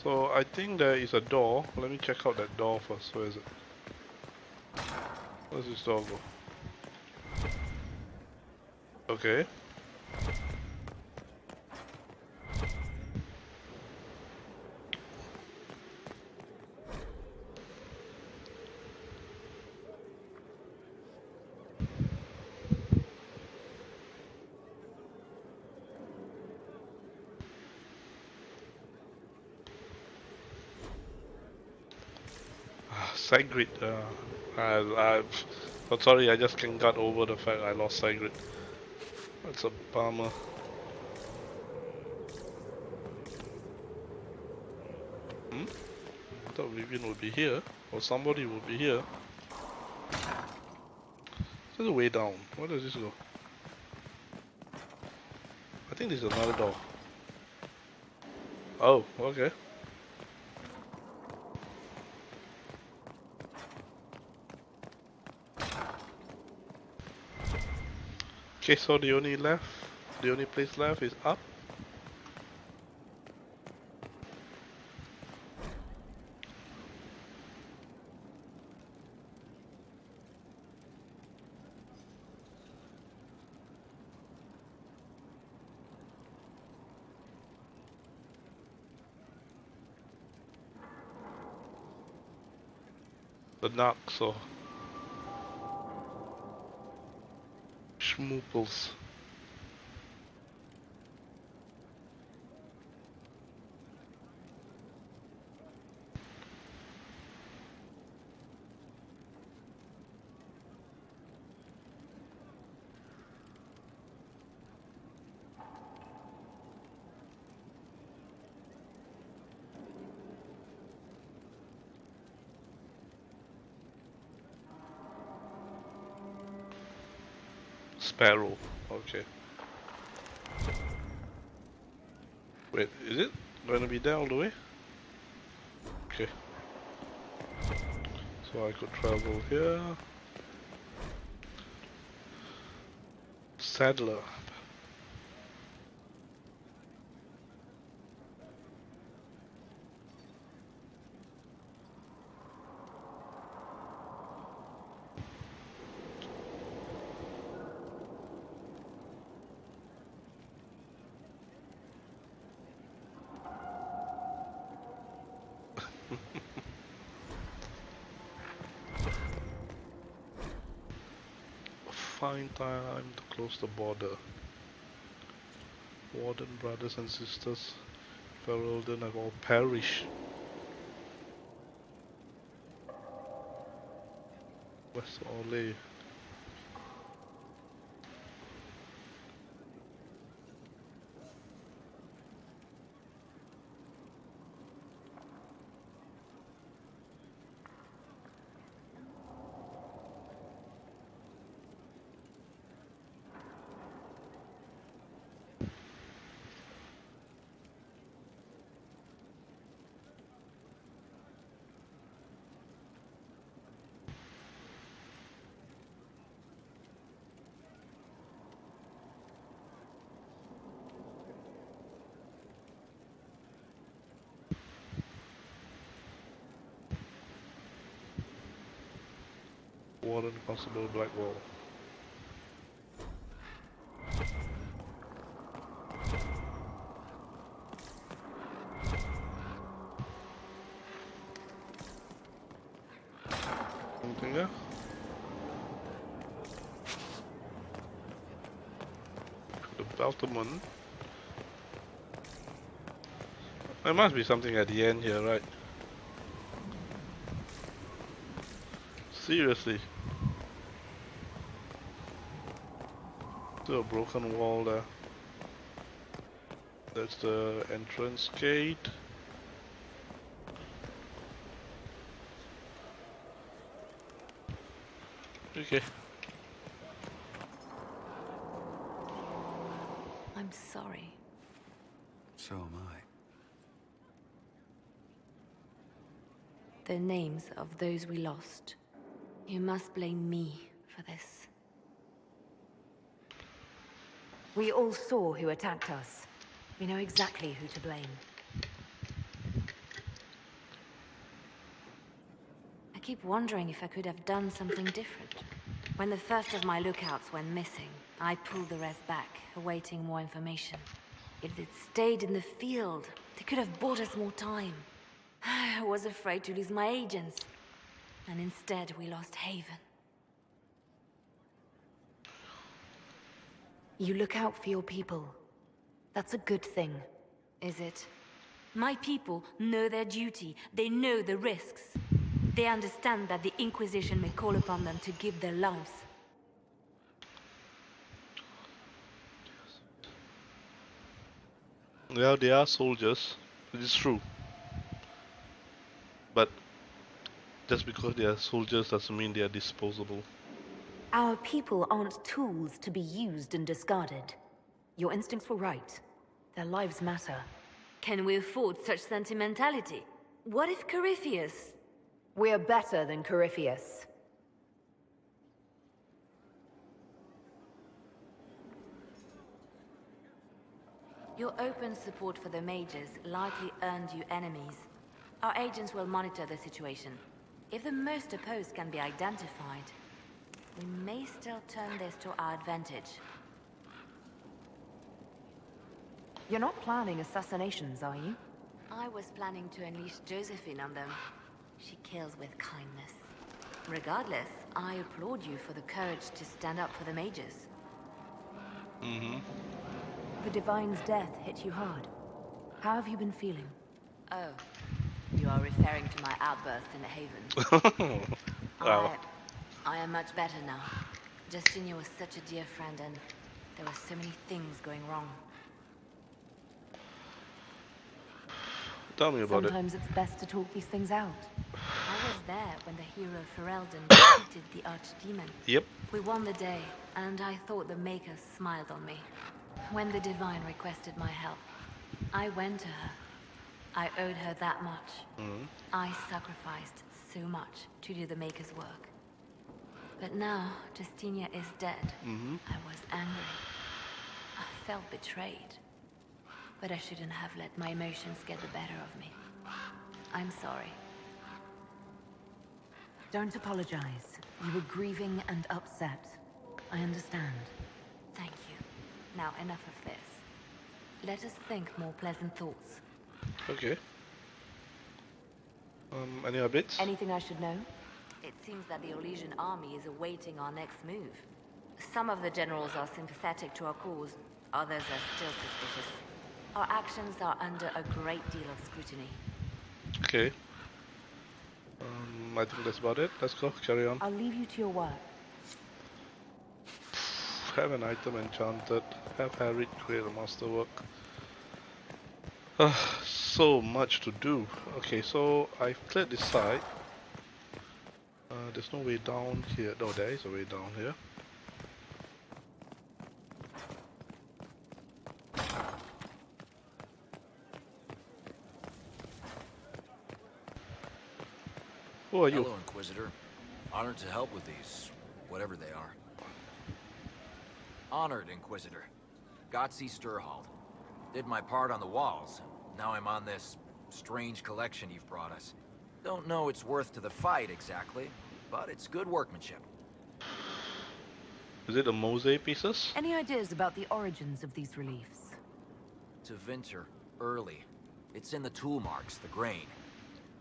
So I think there is a door. Let me check out that door first. Where is it? Where's this door go? Okay. Sigrid, I'm sorry, I just can't get over the fact I lost Sigrid. That's a bummer. I thought Vivian would be here, or somebody would be here. There's a way down. Where does this go? I think there's another door. Oh, okay. Okay, so the only place left is up. The knocks or schmooples. Sparrow, okay. Wait, is it going to be there all the way? Okay. So I could travel here. Saddler. Find time to close the border. Warden brothers and sisters, Ferelden have all perished. West Orlais. Warden, Constable, Blackwall. Anything there? The Baltimore. There must be something at the end here, right? Seriously. Still a broken wall there. That's the entrance gate. Okay. I'm sorry. So am I. The names of those we lost. You must blame me for this. We all saw who attacked us. We know exactly who to blame. I keep wondering if I could have done something different. When the first of my lookouts went missing, I pulled the rest back, awaiting more information. If they'd stayed in the field, they could have bought us more time. I was afraid to lose my agents. And instead, we lost Haven. You look out for your people. That's a good thing. Is it? My people know their duty. They know the risks. They understand that the Inquisition may call upon them to give their lives. Yeah, they are soldiers. It is true. But just because they are soldiers doesn't mean they are disposable. Our people aren't tools to be used and discarded. Your instincts were right. Their lives matter. Can we afford such sentimentality? What if Corypheus... We're better than Corypheus. Your open support for the mages likely earned you enemies. Our agents will monitor the situation. If the most opposed can be identified, we may still turn this to our advantage. You're not planning assassinations, are you? I was planning to unleash Josephine on them. She kills with kindness. Regardless, I applaud you for the courage to stand up for the mages. Mm-hmm. The Divine's death hit you hard. How have you been feeling? Oh, you are referring to my outburst in the Haven. Wow. I am much better now. Justinia was such a dear friend and there were so many things going wrong. Tell me about Sometimes it's best to talk these things out. I was there when the hero Ferelden defeated the Archdemon. Yep. We won the day, and I thought the Maker smiled on me. When the Divine requested my help, I went to her. I owed her that much. I sacrificed so much to do the Maker's work. But now, Justinia is dead. I was angry. I felt betrayed. But I shouldn't have let my emotions get the better of me. I'm sorry. Don't apologize. You were grieving and upset. I understand. Thank you. Now enough of this. Let us think more pleasant thoughts. Okay. Any updates? Anything I should know? It seems that the Orlesian army is awaiting our next move. Some of the generals are sympathetic to our cause, others are still suspicious. Our actions are under a great deal of scrutiny. Okay. I think that's about it. Let's go. Carry on. I'll leave you to your work. Have an item enchanted. Have Harriet create a masterwork. So much to do. Okay, so I've cleared this side. There's no way down here. No, there is a way down here. Who are you? Hello, Inquisitor. Honored to help with these, whatever they are. Honored, Inquisitor. Gotzi Sturhold. Did my part on the walls. Now I'm on this strange collection you've brought us. Don't know its worth to the fight, exactly, but it's good workmanship. Is it the mosaic pieces? Any ideas about the origins of these reliefs? To Vinter, early. It's in the tool marks, the grain.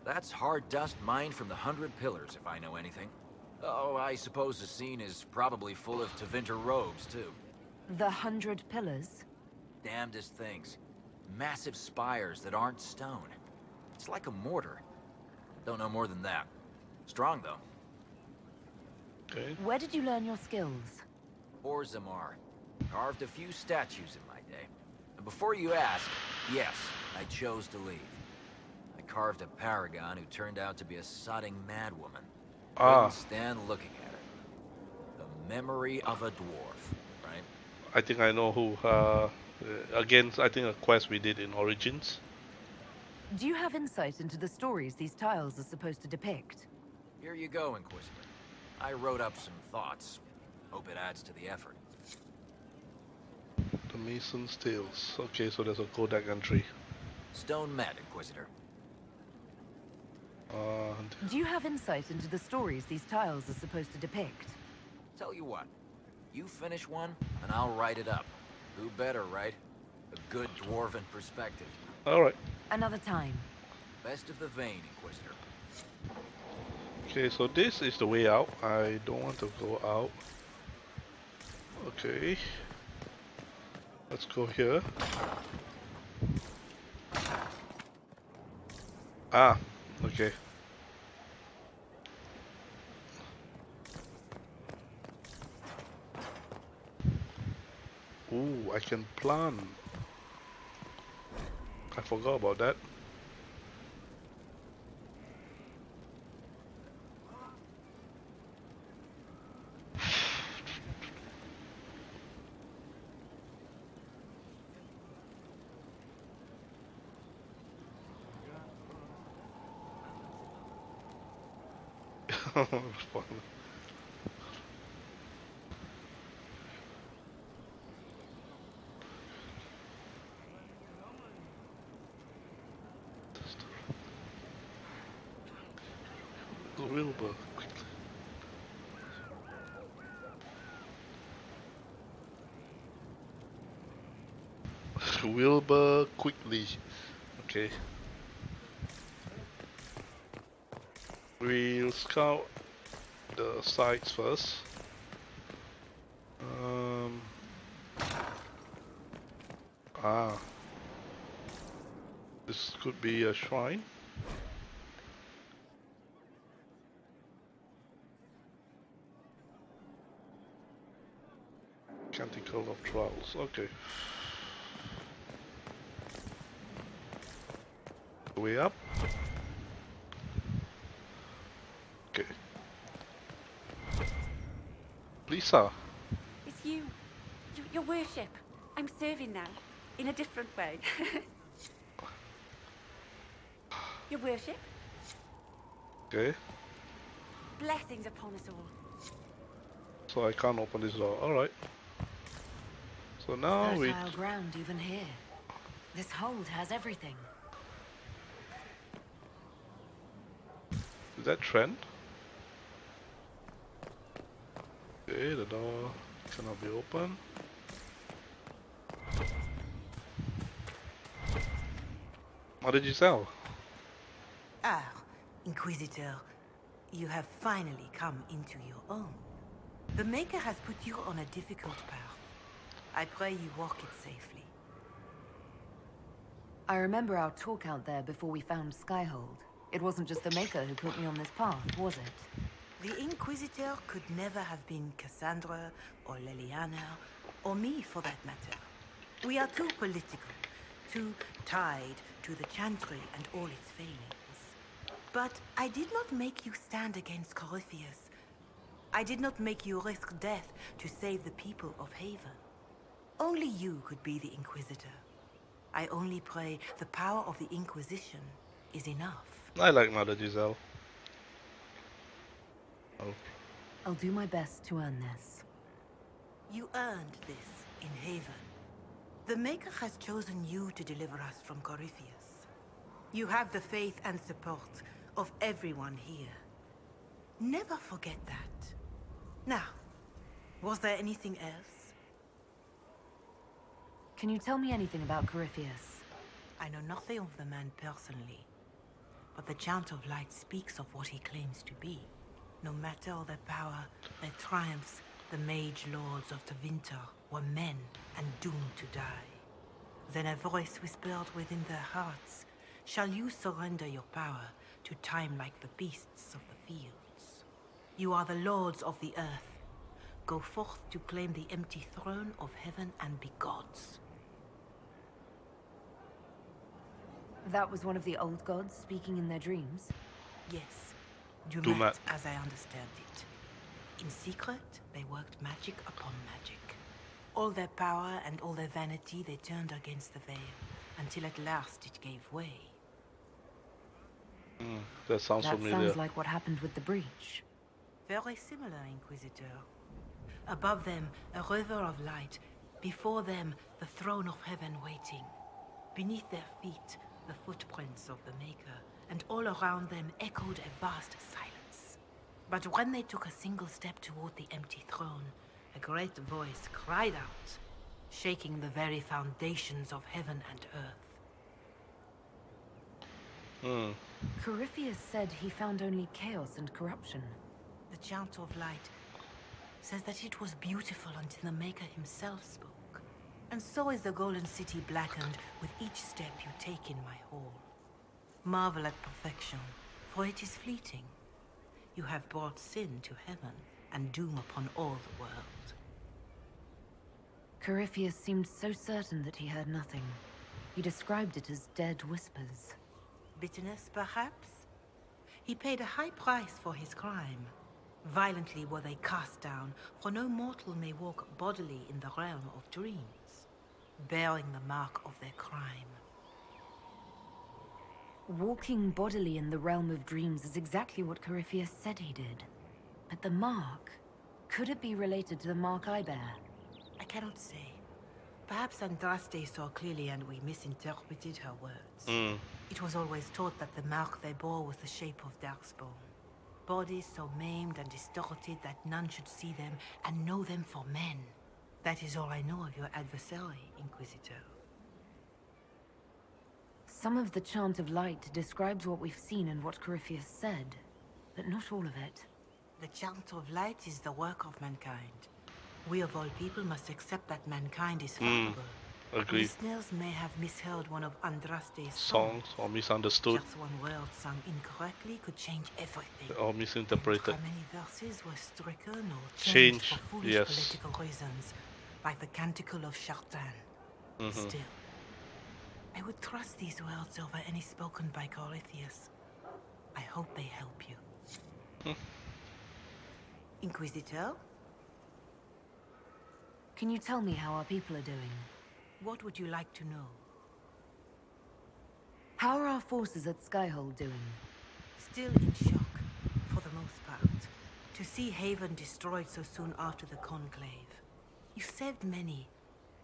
That's hard dust mined from the 100 Pillars, if I know anything. Oh, I suppose the scene is probably full of Tevinter robes, too. The 100 Pillars? Damnedest things. Massive spires that aren't stone. It's like a mortar. Don't know more than that. Strong, though. Okay. Where did you learn your skills? Orzammar. Carved a few statues in my day. And before you ask, yes, I chose to leave. I carved a paragon who turned out to be a sodding madwoman. Couldn't stand looking at her. The memory of a dwarf, right? I think I know who. Again, I think a quest we did in Origins. Do you have insight into the stories these tiles are supposed to depict? Here you go, Inquisitor. I wrote up some thoughts. Hope it adds to the effort. The Mason's Tales. Okay, so there's a Kodak entry. Stone met, Inquisitor. Do you have insight into the stories these tiles are supposed to depict? Tell you what, you finish one, and I'll write it up. Who better, right? A good dwarven perspective. Alright. Another time. Best of the vein, Inquisitor. Okay, so this is the way out. I don't want to go out. Okay. Let's go here. Ah, okay. Ooh, I can plant. I forgot about that. Fun. Wilbur, quickly. Wilbur, quickly. Okay. We'll scout the sites first. This could be a shrine. Canticle of Trials, okay. Way up. Okay. Lisa. It's you. Your worship. I'm serving now. In a different way. Your worship. Okay. Blessings upon us all. So I can't open this door. Alright. So now Fertile ground even here. This hold has everything. Is that Trent? Okay, the door cannot be open. Mother Giselle. Ah, Inquisitor, you have finally come into your own. The Maker has put you on a difficult path. I pray you walk it safely. I remember our talk out there before we found Skyhold. It wasn't just the Maker who put me on this path, was it? The Inquisitor could never have been Cassandra, or Leliana, or me for that matter. We are too political, too tied to the Chantry and all its failings. But I did not make you stand against Corypheus. I did not make you risk death to save the people of Haven. Only you could be the Inquisitor. I only pray the power of the Inquisition is enough. I like Mother Giselle. Oh. I'll do my best to earn this. You earned this in Haven. The Maker has chosen you to deliver us from Corypheus. You have the faith and support of everyone here. Never forget that. Now, Was there anything else? Can you tell me anything about Corypheus? I know nothing of the man personally, but the Chant of Light speaks of what he claims to be. No matter their power, their triumphs, the mage lords of the winter were men and doomed to die. Then a voice whispered within their hearts, "Shall you surrender your power to time like the beasts of the fields? You are the lords of the earth. Go forth to claim the empty throne of heaven and be gods." That was one of the old gods speaking in their dreams? Yes, Dumat, Dumat, as I understand it. In secret, they worked magic upon magic. All their power and all their vanity they turned against the veil, until at last it gave way. That sounds That familiar. sounds like what happened with the breach. Very similar, Inquisitor. Above them, a river of light. Before them, the throne of heaven waiting. Beneath their feet, the footprints of the Maker, and all around them echoed a vast silence. But when they took a single step toward the empty throne, a great voice cried out, shaking the very foundations of heaven and earth. Corypheus said he found only chaos and corruption. The Chant of Light says that it was beautiful until the Maker himself spoke. And so is the Golden City blackened with each step you take in my hall. Marvel at perfection, for it is fleeting. You have brought sin to heaven and doom upon all the world. Corypheus seemed so certain that he heard nothing. He described it as dead whispers. Bitterness, perhaps? He paid a high price for his crime. Violently were they cast down, for no mortal may walk bodily in the realm of dreams, bearing the mark of their crime. Walking bodily in the realm of dreams is exactly what Corypheus said he did. But the mark, could it be related to the mark I bear? I cannot say. Perhaps Andraste saw clearly and we misinterpreted her words. It was always taught that the mark they bore was the shape of Darkspawn. Bodies so maimed and distorted that none should see them and know them for men. That is all I know of your adversary, Inquisitor. Some of the Chant of Light describes what we've seen and what Corypheus said, but not all of it. The Chant of Light is the work of mankind. We of all people must accept that mankind is fallible. Agreed. Listeners may have misheard one of Andraste's Songs or misunderstood Just one word sung incorrectly could change everything. or misinterpreted. How many verses were stricken or Change, changed for foolish yes. political reasons, like the Canticle of Chartan. Still, I would trust these words over any spoken by Corypheus. I hope they help you. Inquisitor, Can you tell me how our people are doing? what would you like to know? How are our forces at Skyhold doing? Still in shock, for the most part. To see Haven destroyed so soon after the Conclave. You saved many,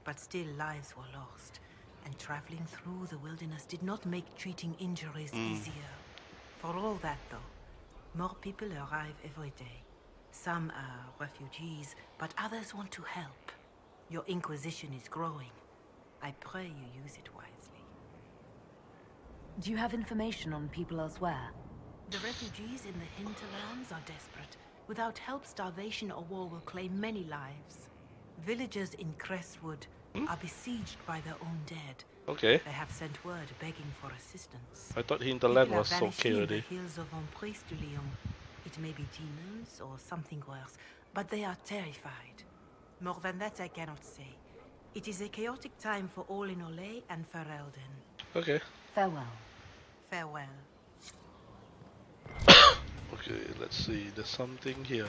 but still lives were lost. And traveling through the wilderness did not make treating injuries easier. For all that, though, more people arrive every day. Some are refugees, but others want to help. Your Inquisition is growing. I pray you use it wisely. Do you have information on people elsewhere? The refugees in the hinterlands are desperate. Without help, starvation or war will claim many lives. Villagers in Crestwood are besieged by their own dead. Okay. They have sent word begging for assistance. I thought Hinterland People are was vanishing okay in the already. hills of Emprise de Lyon. It may be demons or something worse, but they are terrified. More than that I cannot say. It is a chaotic time for all in Olay and Ferelden. Okay. Farewell. Farewell. Okay, let's see. There's something here.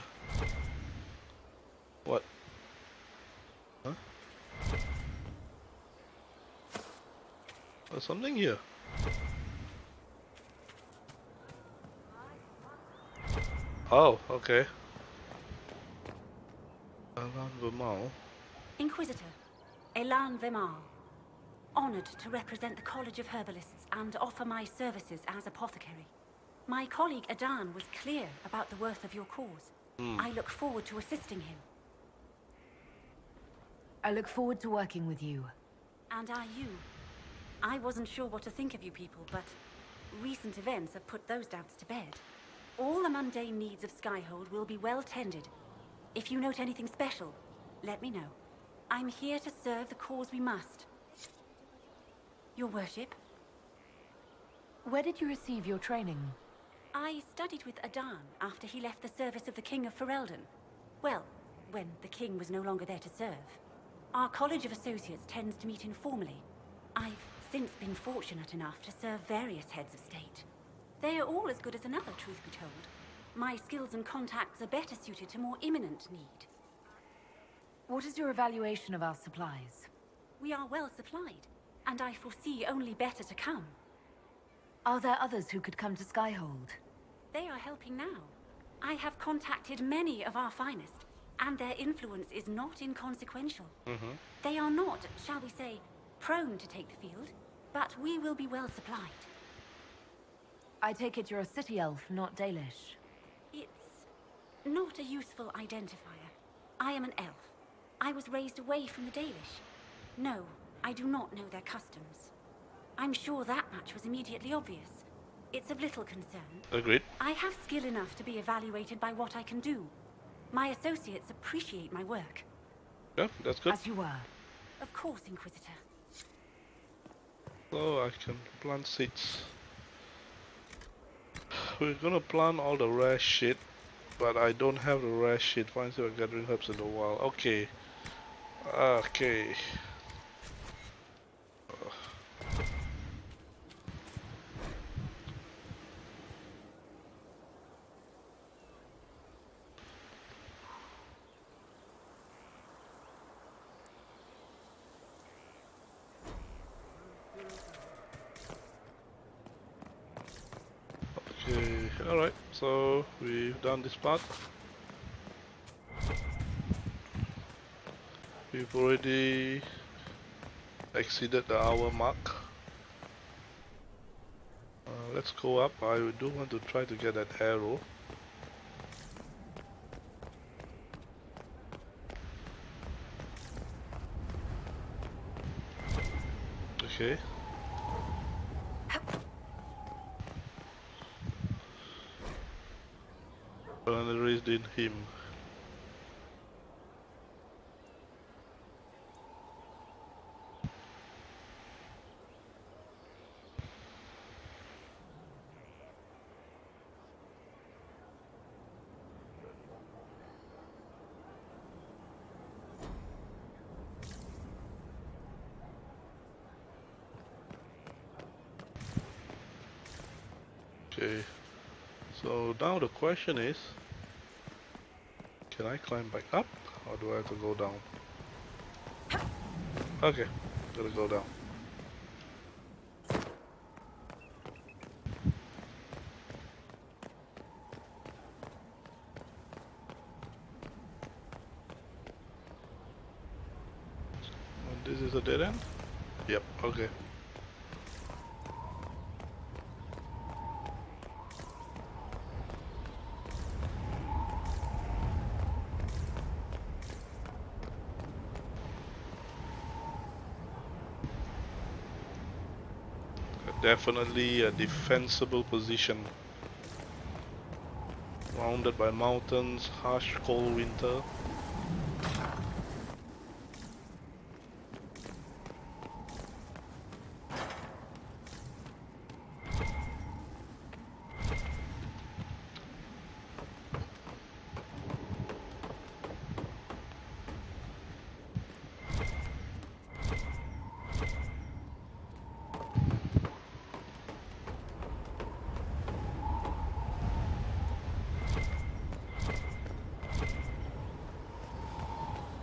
What? Huh? There's something here. Oh, okay. Alan Vermal. Inquisitor, Elan Vimar. Honored to represent the College of Herbalists and offer my services as apothecary. My colleague Adan was clear about the worth of your cause. I look forward to assisting him. I look forward to working with you. And are you? I wasn't sure what to think of you people, but recent events have put those doubts to bed. All the mundane needs of Skyhold will be well tended. If you note anything special, let me know. I'm here to serve the cause we must. Your worship? Where did you receive your training? I studied with Adan after he left the service of the King of Ferelden. Well, when the king was no longer there to serve. Our College of Associates tends to meet informally. I've since been fortunate enough to serve various heads of state. They are all as good as another, truth be told. My skills and contacts are better suited to more imminent need. What is your evaluation of our supplies? We are well supplied, and I foresee only better to come. Are there others who could come to Skyhold? They are helping now. I have contacted many of our finest, and their influence is not inconsequential. They are not, shall we say, prone to take the field, but we will be well supplied. I take it you're a city elf, not Dalish. It's not a useful identifier. I am an elf. I was raised away from the Dalish. No, I do not know their customs. I'm sure that much was immediately obvious. It's of little concern. Agreed. I have skill enough to be evaluated by what I can do. My associates appreciate my work. Yeah, that's good. As you were. Of course, Inquisitor. So I can plant seeds. We're gonna plant all the rare shit, but I don't have the rare shit. Find your gathering herbs in the wild. Okay. Okay. Okay, alright, so we've done this part. We've already exceeded the hour mark. Let's go up. I do want to try to get that arrow. Okay. And raised in him. Okay. So now the question is, can I climb back up, or do I have to go down? Okay, gotta go down. And this is a dead end? Yep, okay. Definitely a defensible position. Surrounded by mountains, harsh cold winter.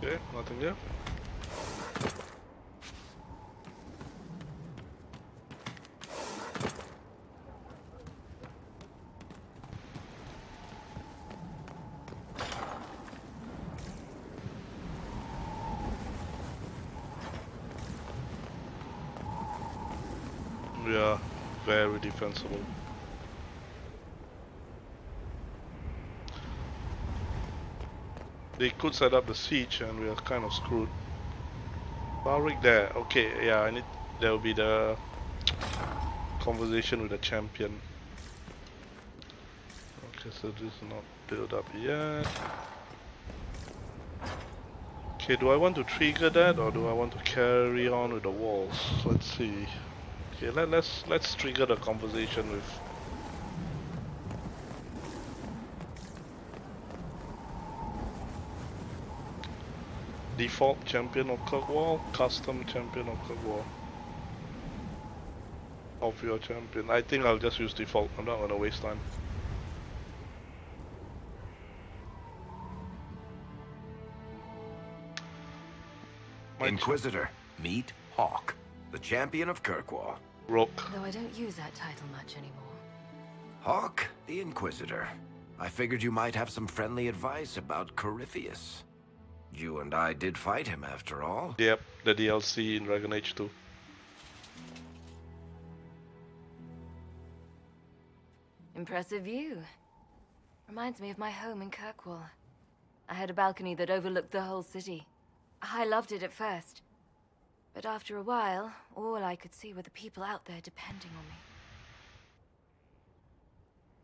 Okay, nothing there. Yeah, very defensible. They could set up the siege and we are kind of screwed. Barrick there. Okay, yeah, I need. There will be the conversation with the champion. Okay, so this is not built up yet. Okay, do I want to trigger that or do I want to carry on with the walls? Let's see. Okay, let's trigger the conversation with. Default champion of Kirkwall, custom champion of Kirkwall. Of your champion. I think I'll just use default. I'm not gonna waste time. Inquisitor, meet Hawk, the champion of Kirkwall. Rook. Though I don't use that title much anymore. Hawk, the Inquisitor. I figured you might have some friendly advice about Corypheus. You and I did fight him after all. Yep, the DLC in Dragon Age 2. Impressive view. Reminds me of my home in Kirkwall. I had a balcony that overlooked the whole city. I loved it at first. But after a while, all I could see were the people out there depending on me.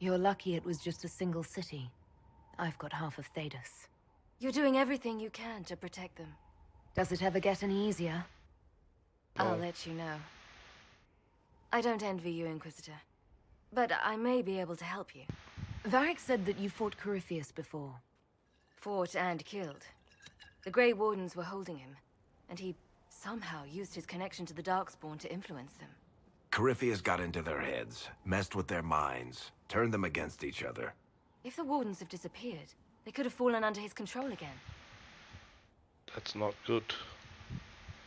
You're lucky it was just a single city. I've got half of Thedas. You're doing everything you can to protect them. Does it ever get any easier? I'll let you know. I don't envy you, Inquisitor. But I may be able to help you. Varric said that you fought Corypheus before. Fought and killed. The Grey Wardens were holding him, and he somehow used his connection to the Darkspawn to influence them. Corypheus got into their heads, messed with their minds, turned them against each other. If the Wardens have disappeared, they could have fallen under his control again. That's not good.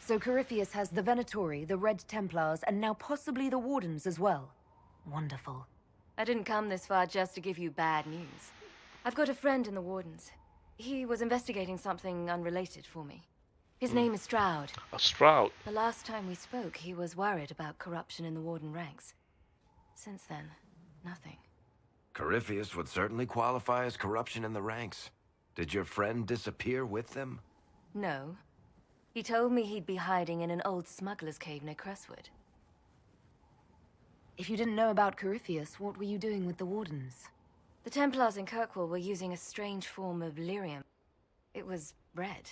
So Corypheus has the Venatori, the Red Templars, and now possibly the Wardens as well. Wonderful. I didn't come this far just to give you bad news. I've got a friend in the Wardens. He was investigating something unrelated for me. His name is Stroud. A Stroud? The last time we spoke, he was worried about corruption in the Warden ranks. Since then, nothing. Corypheus would certainly qualify as corruption in the ranks. Did your friend disappear with them? No. He told me he'd be hiding in an old smuggler's cave near Crestwood. If you didn't know about Corypheus, what were you doing with the Wardens? The Templars in Kirkwall were using a strange form of lyrium. It was red.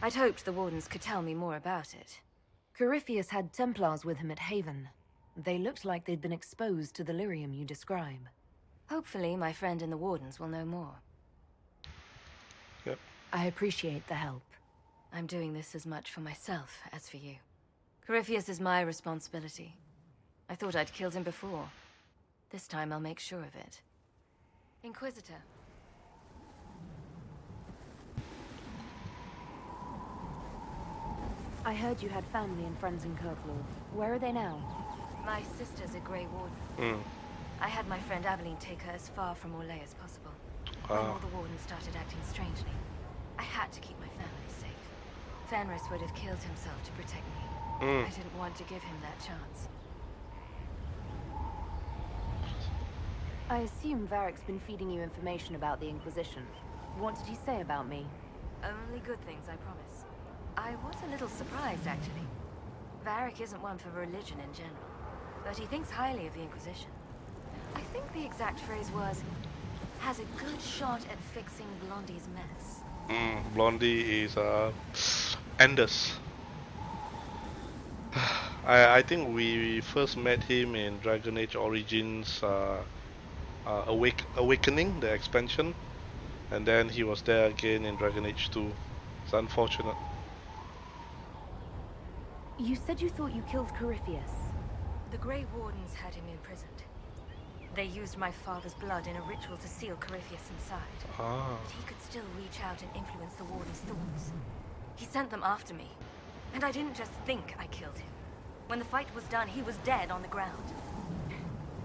I'd hoped the Wardens could tell me more about it. Corypheus had Templars with him at Haven. They looked like they'd been exposed to the lyrium you describe. Hopefully, my friend in the Wardens will know more. Yep. I appreciate the help. I'm doing this as much for myself as for you. Corypheus is my responsibility. I thought I'd killed him before. This time I'll make sure of it. Inquisitor. I heard you had family and friends in Kirkwall. Where are they now? My sister's a Grey Warden. I had my friend Aveline take her as far from Orlais as possible. When all the Wardens started acting strangely, I had to keep my family safe. Fenris would have killed himself to protect me. I didn't want to give him that chance. I assume Varric's been feeding you information about the Inquisition. What did he say about me? Only good things, I promise. I was a little surprised, actually. Varric isn't one for religion in general, but he thinks highly of the Inquisition. I think the exact phrase was, has a good shot at fixing Blondie's mess. Blondie is Anders. I think we first met him in Dragon Age Origins Awakening, the expansion, and then he was there again in Dragon Age 2. It's unfortunate. You said you thought you killed Corypheus. The Grey Wardens had him imprisoned. They used my father's blood in a ritual to seal Corypheus inside. But he could still reach out and influence the Warden's thoughts. He sent them after me. And I didn't just think I killed him. When the fight was done, he was dead on the ground.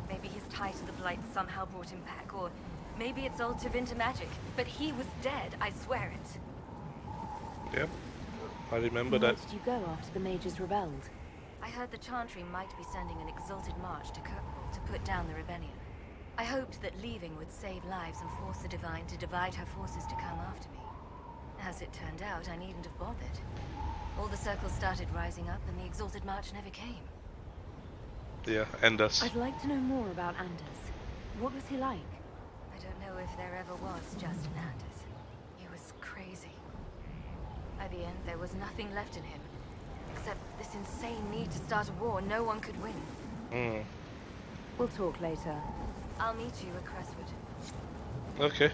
Maybe his tie to the Blight somehow brought him back, or maybe it's all Tevinter magic. But he was dead, I swear it. Yep, I remember that. Where did you go after the mages rebelled? I heard the Chantry might be sending an exalted march to Kirkwall to put down the rebellion. I hoped that leaving would save lives and force the Divine to divide her forces to come after me. As it turned out, I needn't have bothered. All the circles started rising up and the Exalted March never came. Yeah, Anders. I'd like to know more about Anders. What was he like? I don't know if there ever was just an Anders. He was crazy. By the end, there was nothing left in him. Except this insane need to start a war no one could win. Hmm. We'll talk later. I'll meet you at Crestwood. Okay.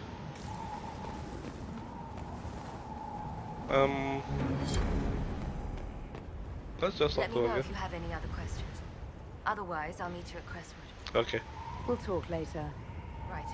Let's just Let talk me to know again. if you have any other questions. Otherwise, I'll meet you at Crestwood. Okay. We'll talk later. Right.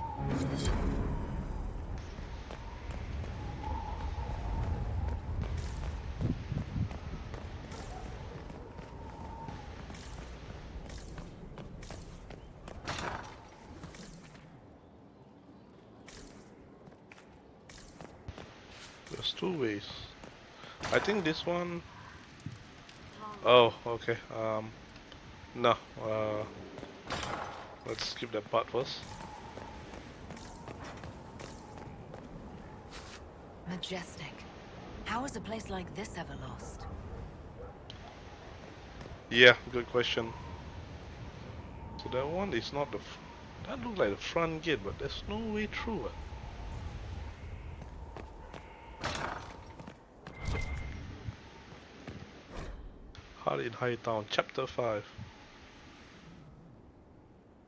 There's two ways. I think this one. Oh, okay. No. Let's skip that part first. Majestic. How is a place like this ever lost? Yeah, good question. So that one is not the. That looks like the front gate, but there's no way through. Heart in Hightown, Chapter 5.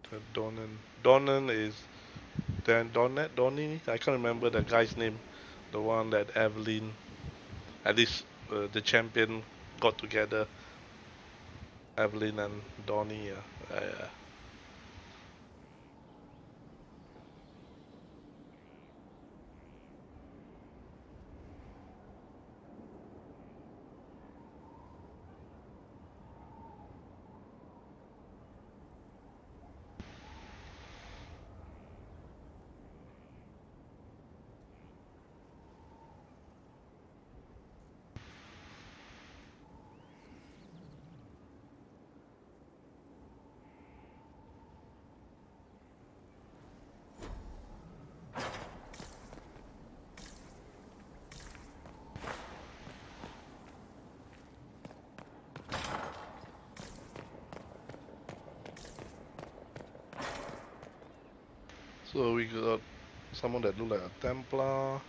The Donan is. Then Donnie? I can't remember the guy's name. The one that Evelyn, at least the champion, got together. Evelyn and Donnie. So we got someone that looks like a Templar.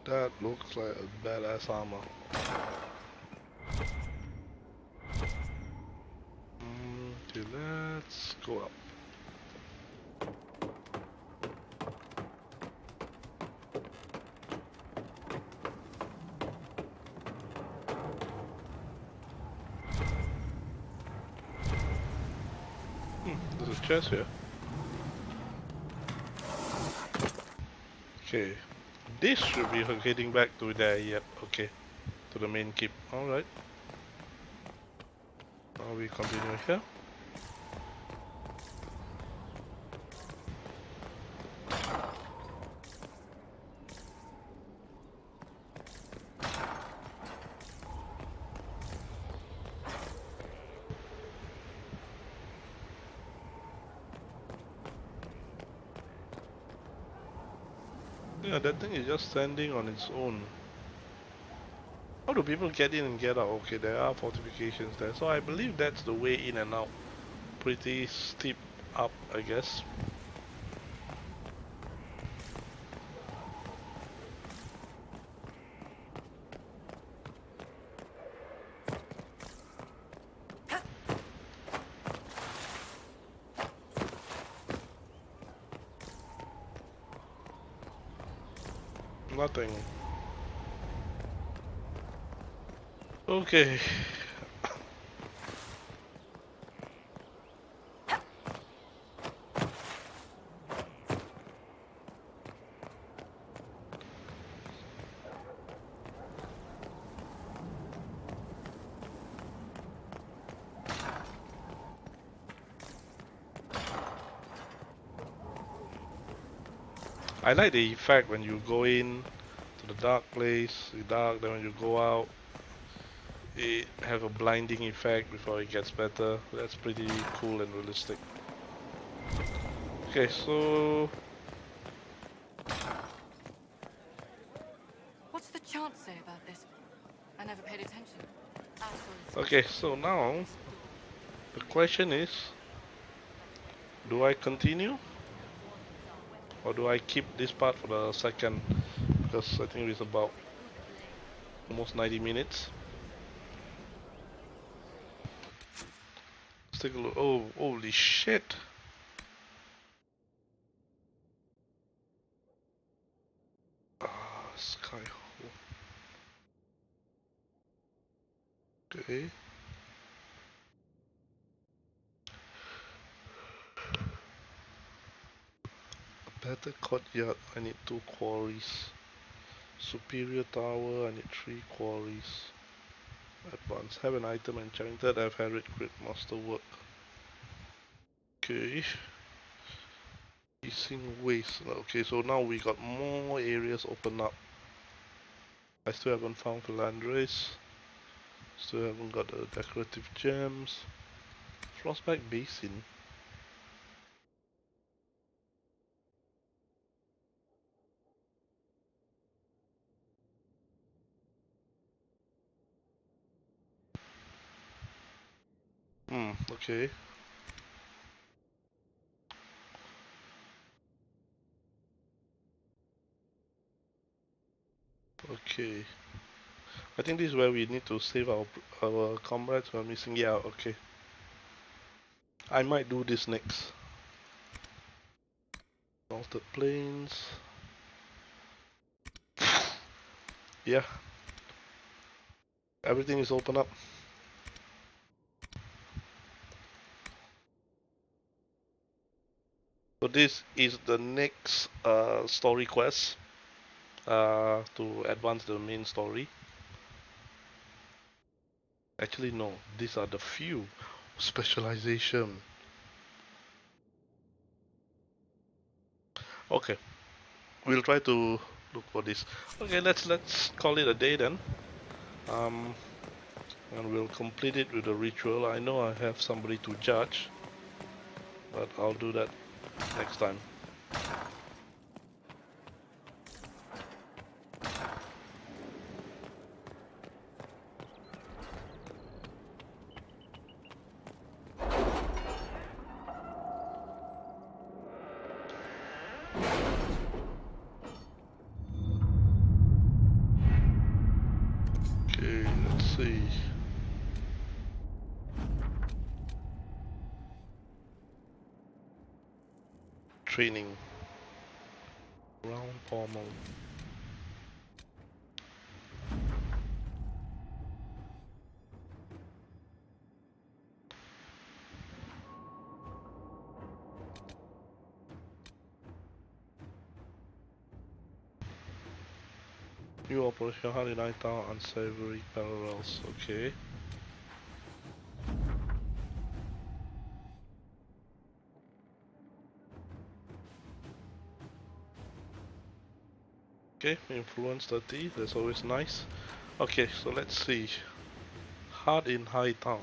That looks like a badass armor. Okay, let's go up. There's a chest here. Okay, this should be heading back to there. Yep, okay, to the main keep. Alright. Now we continue here. Yeah, that thing is just standing on its own. How do people get in and get out? Okay, there are fortifications there. So I believe that's the way in and out. Pretty steep up, I guess. Nothing. Okay. I like the effect when you go in to the dark place, it's dark, then when you go out, it have a blinding effect before it gets better. That's pretty cool and realistic. Okay, so What's the chant say about this? I never paid attention. Okay, so now the question is, do I continue or do I keep this part for the second? Because I think it's about almost 90 minutes. Let's take a look. Oh, holy shit! Skyhold. Okay. A better courtyard. I need 2 quarries. Superior tower. I need 3 quarries. Advanced. Have an item enchanted. I've had it. Great masterwork. Okay. Missing waste. Okay, so now we got more areas open up. I still haven't found Philandris. Still haven't got the decorative gems. Frostbite Basin. Okay. Okay. I think this is where we need to save our comrades who are missing. Yeah, okay. I might do this next. Altered plains. Yeah. Everything is open up. So this is the next story quest to advance the main story. Actually no, these are the few. Specialization. Okay. We'll try to look for this. Okay, let's call it a day then. And we'll complete it with a ritual. I know I have somebody to judge, but I'll do that next time. Okay, let's see. Training. Round formal. New operation, how did I tell unsavory parallels? Okay. Okay, influence 30, that's always nice. Okay, so let's see. Hard in High Town.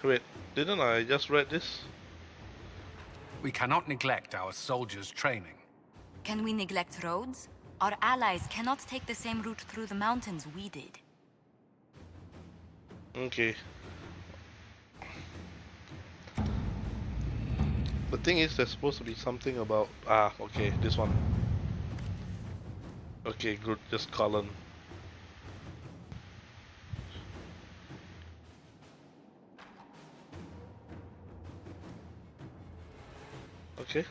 Wait, didn't I just read this? We cannot neglect our soldiers' training. Can we neglect roads? Our allies cannot take the same route through the mountains we did. Okay. The thing is, there's supposed to be something about... okay, this one. Okay, good, just Cullen. Okay,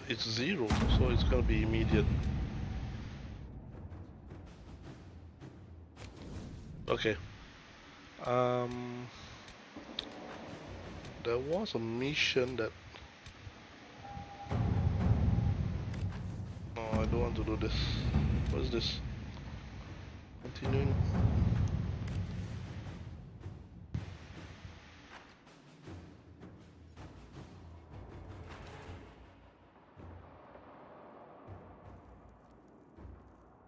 it's 0, so it's gonna be immediate. Okay. There was a mission that... Oh, I don't want to do this. What is this? Continuing.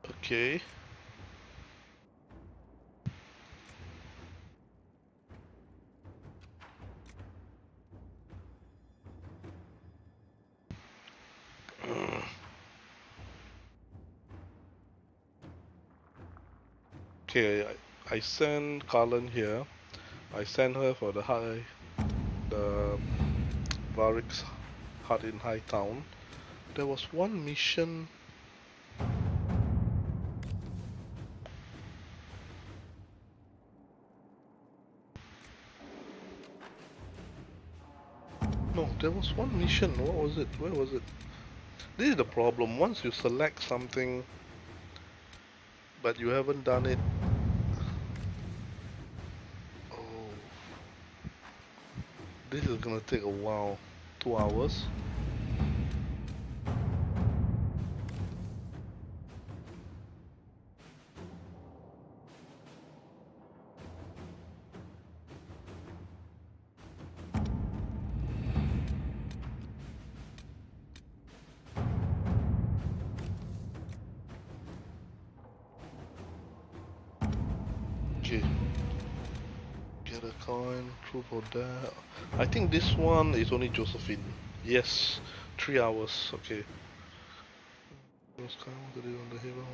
Okay. Okay, I sent Carlin here. I sent her for the Varric's hut in High Town. There was one mission. No, there was one mission. What was it? Where was it? This is the problem. Once you select something, but you haven't done it. Oh, this is gonna take a while. 2 hours. Okay. Get a coin, truth or dare. I think this one is only Josephine. Yes, 3 hours. Okay. Skyhold did it on the hero.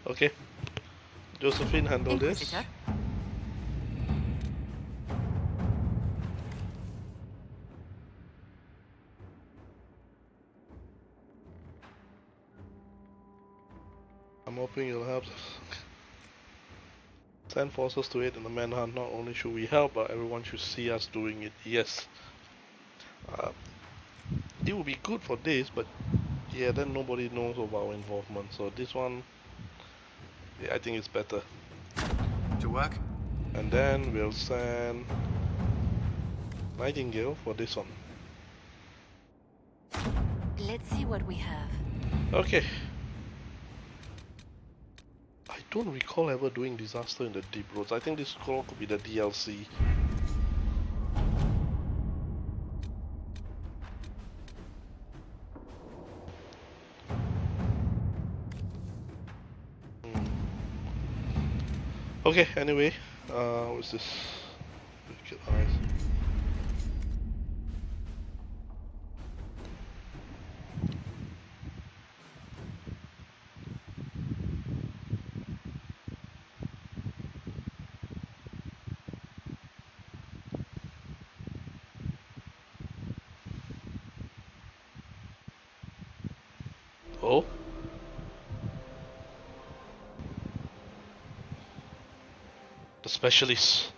Okay. Josephine, handle this. Inquisitor. I'm hoping you'll help. Send forces to aid in the manhunt. Not only should we help, but everyone should see us doing it. Yes. It would be good for this, but yeah, then nobody knows of our involvement. So this one, yeah, I think it's better. To work? And then we'll send Nightingale for this one. Let's see what we have. Okay. I don't recall ever doing Disaster in the Deep Roads. I think this scroll could be the DLC. Okay, anyway, what's this? Wicked Eyes. Oh? The specialist.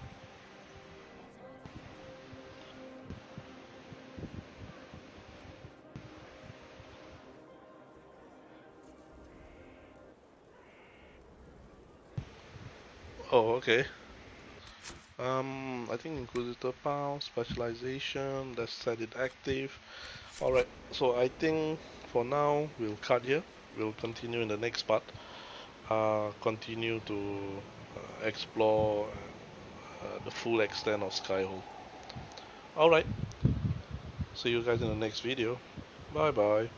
Oh, okay. I think Inquisitor Power, Specialization, let's set it active. Alright, so I think for now we'll cut here. We'll continue in the next part. Continue to explore the full extent of Skyhold. Alright, see you guys in the next video. Bye bye.